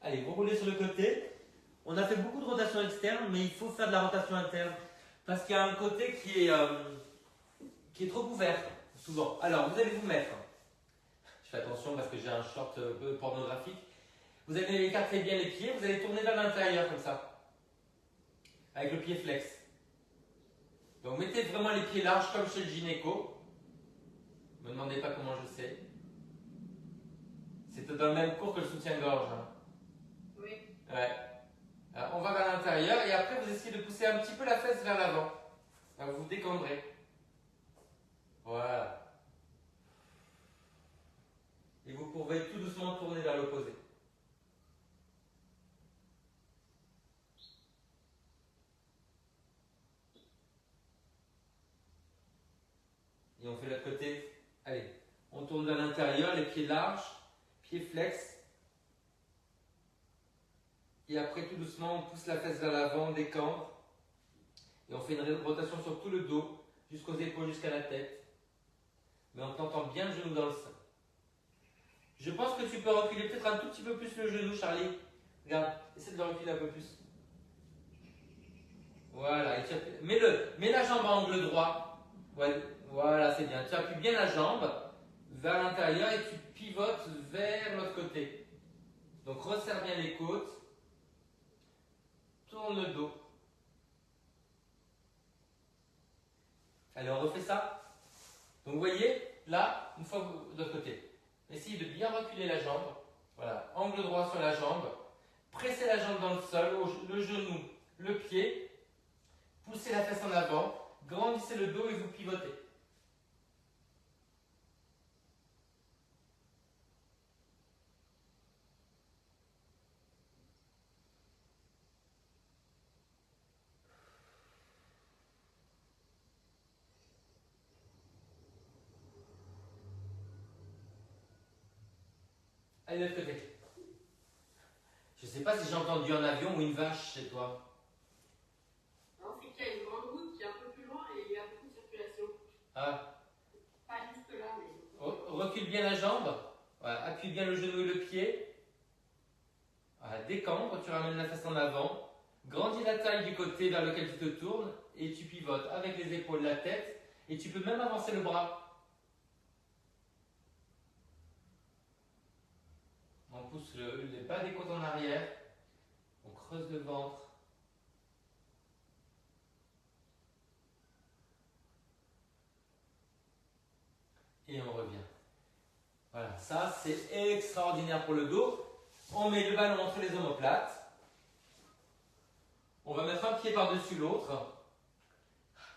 Allez, vous roulez sur le côté. On a fait beaucoup de rotation externe, mais il faut faire de la rotation interne. Parce qu'il y a un côté qui est trop ouvert, souvent. Alors, vous allez vous mettre. Je fais attention parce que j'ai un short un peu pornographique. Vous allez écarter bien les pieds, vous allez tourner vers l'intérieur comme ça. Avec le pied flex. Donc mettez vraiment les pieds larges comme chez le gynéco. Ne me demandez pas comment je sais. C'est dans le même cours que le soutien-gorge. Hein. Oui. Ouais. Alors, on va vers l'intérieur et après vous essayez de pousser un petit peu la fesse vers l'avant. Vous vous décambrez. Voilà. Et vous pouvez tout doucement tourner vers l'opposé. Et on fait l'autre côté. Allez, on tourne vers l'intérieur, les pieds larges, pieds flex. Et après, tout doucement, on pousse la fesse vers l'avant, on décambre. Et on fait une rotation sur tout le dos, jusqu'aux épaules, jusqu'à la tête. Mais en plantant bien le genou dans le sein. Je pense que tu peux reculer peut-être un tout petit peu plus le genou, Charlie. Regarde, essaie de le reculer un peu plus. Voilà, et mets la jambe à angle droit. Ouais, voilà, c'est bien. Tu appuies bien la jambe vers l'intérieur et tu pivotes vers l'autre côté. Donc resserre bien les côtes. Tourne le dos. Allez, on refait ça. Donc vous voyez, là, une fois de l'autre côté. Essayez de bien reculer la jambe. Voilà, angle droit sur la jambe. Pressez la jambe dans le sol, le genou, le pied. Poussez la fesse en avant. Grandissez le dos et vous pivotez. Allez, de l'autre côté. Je ne sais pas si j'ai entendu un avion ou une vache chez toi. Non, c'est qu'il y a une grande route qui est un peu plus loin et il y a beaucoup de circulation. Ah. Pas juste là, mais. Recule bien la jambe. Voilà, appuie bien le genou et le pied. Voilà, décambre, tu ramènes la fesse en avant. Grandis la taille du côté vers lequel tu te tournes et tu pivotes avec les épaules, la tête. Et tu peux même avancer le bras. On pousse les bas des côtes en arrière. On creuse le ventre. Et on revient. Voilà, ça c'est extraordinaire pour le dos. On met le ballon entre les omoplates. On va mettre un pied par-dessus l'autre.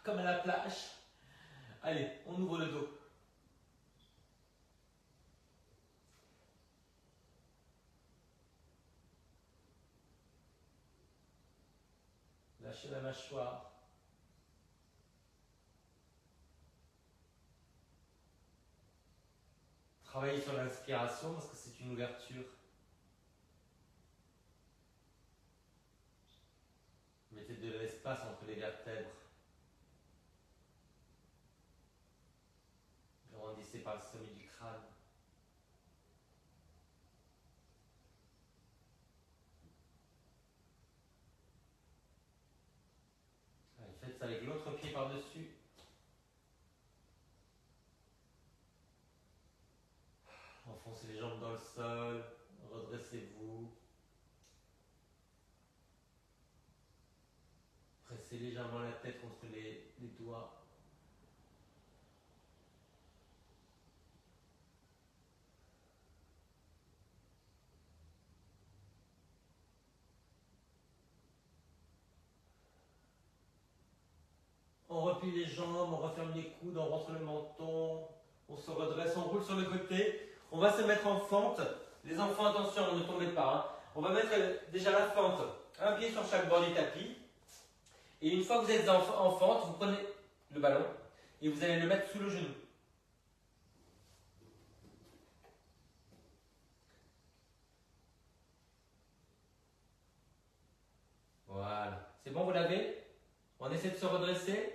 Comme à la plage. Allez, on ouvre le dos. Lâchez la mâchoire. Travaillez sur l'inspiration parce que c'est une ouverture. Mettez de l'espace entre les vertèbres. Grandissez par le sommet du crâne. Allez, faites ça avec l'autre pied par-dessus. Enfoncez les jambes dans le sol. Redressez-vous. Pressez légèrement la tête contre les doigts. On replie les jambes, on referme les coudes, on rentre le menton, on se redresse, on roule sur le côté. On va se mettre en fente. Les enfants, attention, ne tombez pas. Hein. On va mettre déjà la fente, un pied sur chaque bord du tapis. Et une fois que vous êtes en fente, vous prenez le ballon et vous allez le mettre sous le genou. Voilà. C'est bon, vous l'avez? On essaie de se redresser.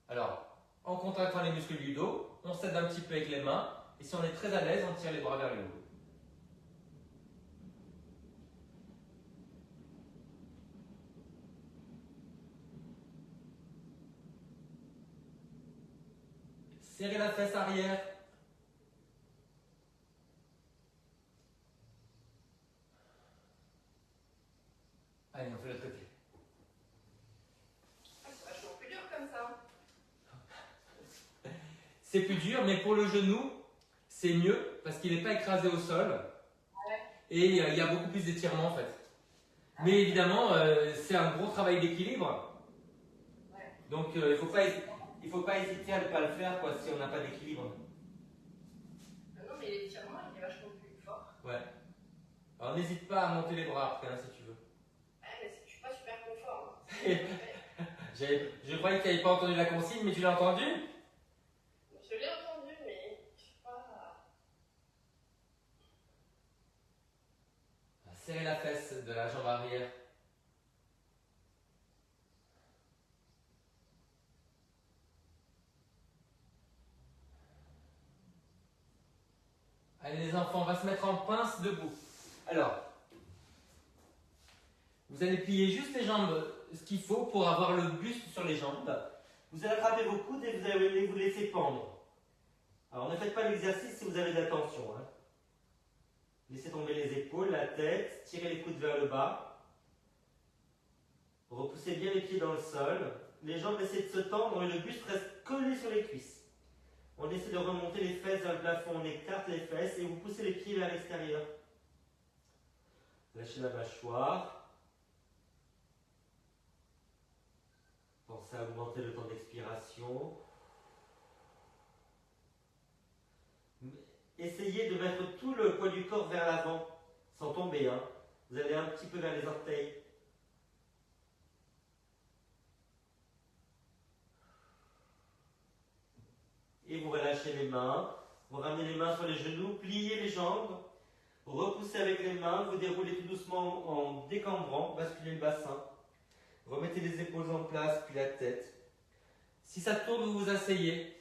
Alors, en contractant les muscles du dos, on s'aide un petit peu avec les mains. Et si on est très à l'aise, on tire les bras vers le haut. Serrez la fesse arrière. Allez, on fait l'autre côté. C'est vachement plus dur comme ça. C'est plus dur, mais pour le genou, c'est mieux parce qu'il n'est pas écrasé au sol. Ouais. Et il y a beaucoup plus d'étirement en fait. Mais évidemment, c'est un gros travail d'équilibre. Ouais. Donc il ne faut pas hésiter à ne pas le faire quoi, si on n'a pas d'équilibre. Non, mais l'étirement, il est vachement plus fort. Ouais. Alors n'hésite pas à monter les bras après, hein, si tu veux. Ouais, mais je suis pas super conforme. Je croyais que tu n'avais pas entendu la consigne, mais tu l'as entendu? Je l'ai entendu, mais je sais pas. Serrez la fesse de la jambe arrière. Allez les enfants, on va se mettre en pince debout. Alors, vous allez plier juste les jambes, ce qu'il faut pour avoir le buste sur les jambes. Vous allez attraper vos coudes et vous allez vous laisser pendre. Alors ne faites pas l'exercice si vous avez de la tension. Hein. Laissez tomber les épaules, la tête, tirez les coudes vers le bas. Repoussez bien les pieds dans le sol. Les jambes essaient de se tendre et le buste reste collé sur les cuisses. On essaie de remonter les fesses vers le plafond, on écarte les fesses et vous poussez les pieds vers l'extérieur. Lâchez la mâchoire. Pensez à augmenter le temps d'expiration. Essayez de mettre tout le poids du corps vers l'avant, sans tomber. Hein. Vous allez un petit peu vers les orteils. Et vous relâchez les mains. Vous ramenez les mains sur les genoux, pliez les jambes. Repoussez avec les mains, vous déroulez tout doucement en décambrant, basculez le bassin. Remettez les épaules en place, puis la tête. Si ça tourne, vous vous asseyez.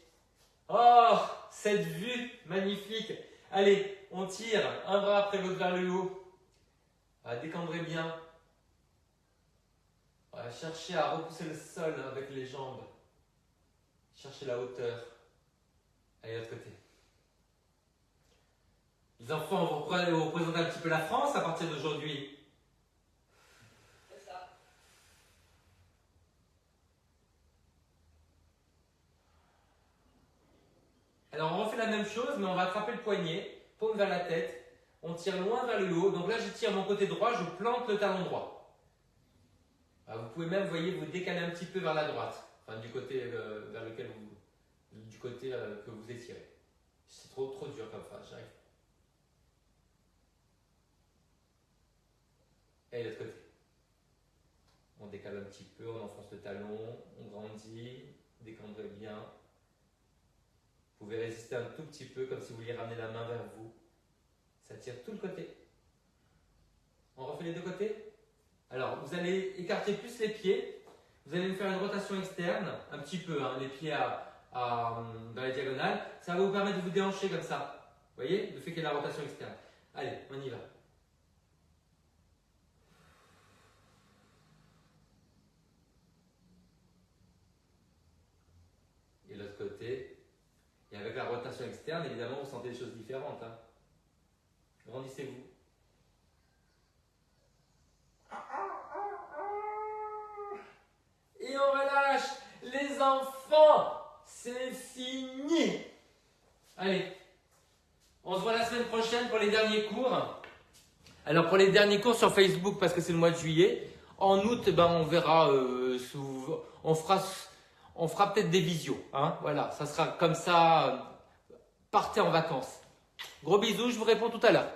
Oh, cette vue magnifique. Allez, on tire un bras après l'autre vers le haut. Décambrez bien. Cherchez à repousser le sol avec les jambes. Cherchez la hauteur. Allez, de l'autre côté. Les enfants, vous représentez un petit peu la France à partir d'aujourd'hui. C'est ça. Alors on refait la même chose, mais on va attraper le poignet, paume vers la tête, on tire loin vers le haut. Donc là, je tire mon côté droit, je plante le talon droit. Vous pouvez même, vous voyez, vous décaler un petit peu vers la droite, enfin du côté vers lequel du côté que vous étirez. C'est trop dur comme ça, j'arrive. Et de l'autre côté. On décale. lève un petit peu, on enfonce le talon, on grandit, décambrez bien. Vous pouvez résister un tout petit peu, comme si vous vouliez ramener la main vers vous. Ça tire tout le côté. On refait les deux côtés. Alors, vous allez écarter plus les pieds. Vous allez me faire une rotation externe, un petit peu, hein, les pieds dans la diagonale. Ça va vous permettre de vous déhancher comme ça. Vous voyez, le fait qu'il y ait la rotation externe. Allez, on y va. Et l'autre côté. Et avec la rotation externe, évidemment, vous sentez des choses différentes. Hein. Grandissez-vous. Et on relâche. Les enfants, c'est fini. Allez, on se voit la semaine prochaine pour les derniers cours. Alors pour les derniers cours sur Facebook, parce que c'est le mois de juillet. En août, on verra, on fera peut-être des visios. Hein, voilà, ça sera comme ça. Partez en vacances. Gros bisous, je vous réponds tout à l'heure.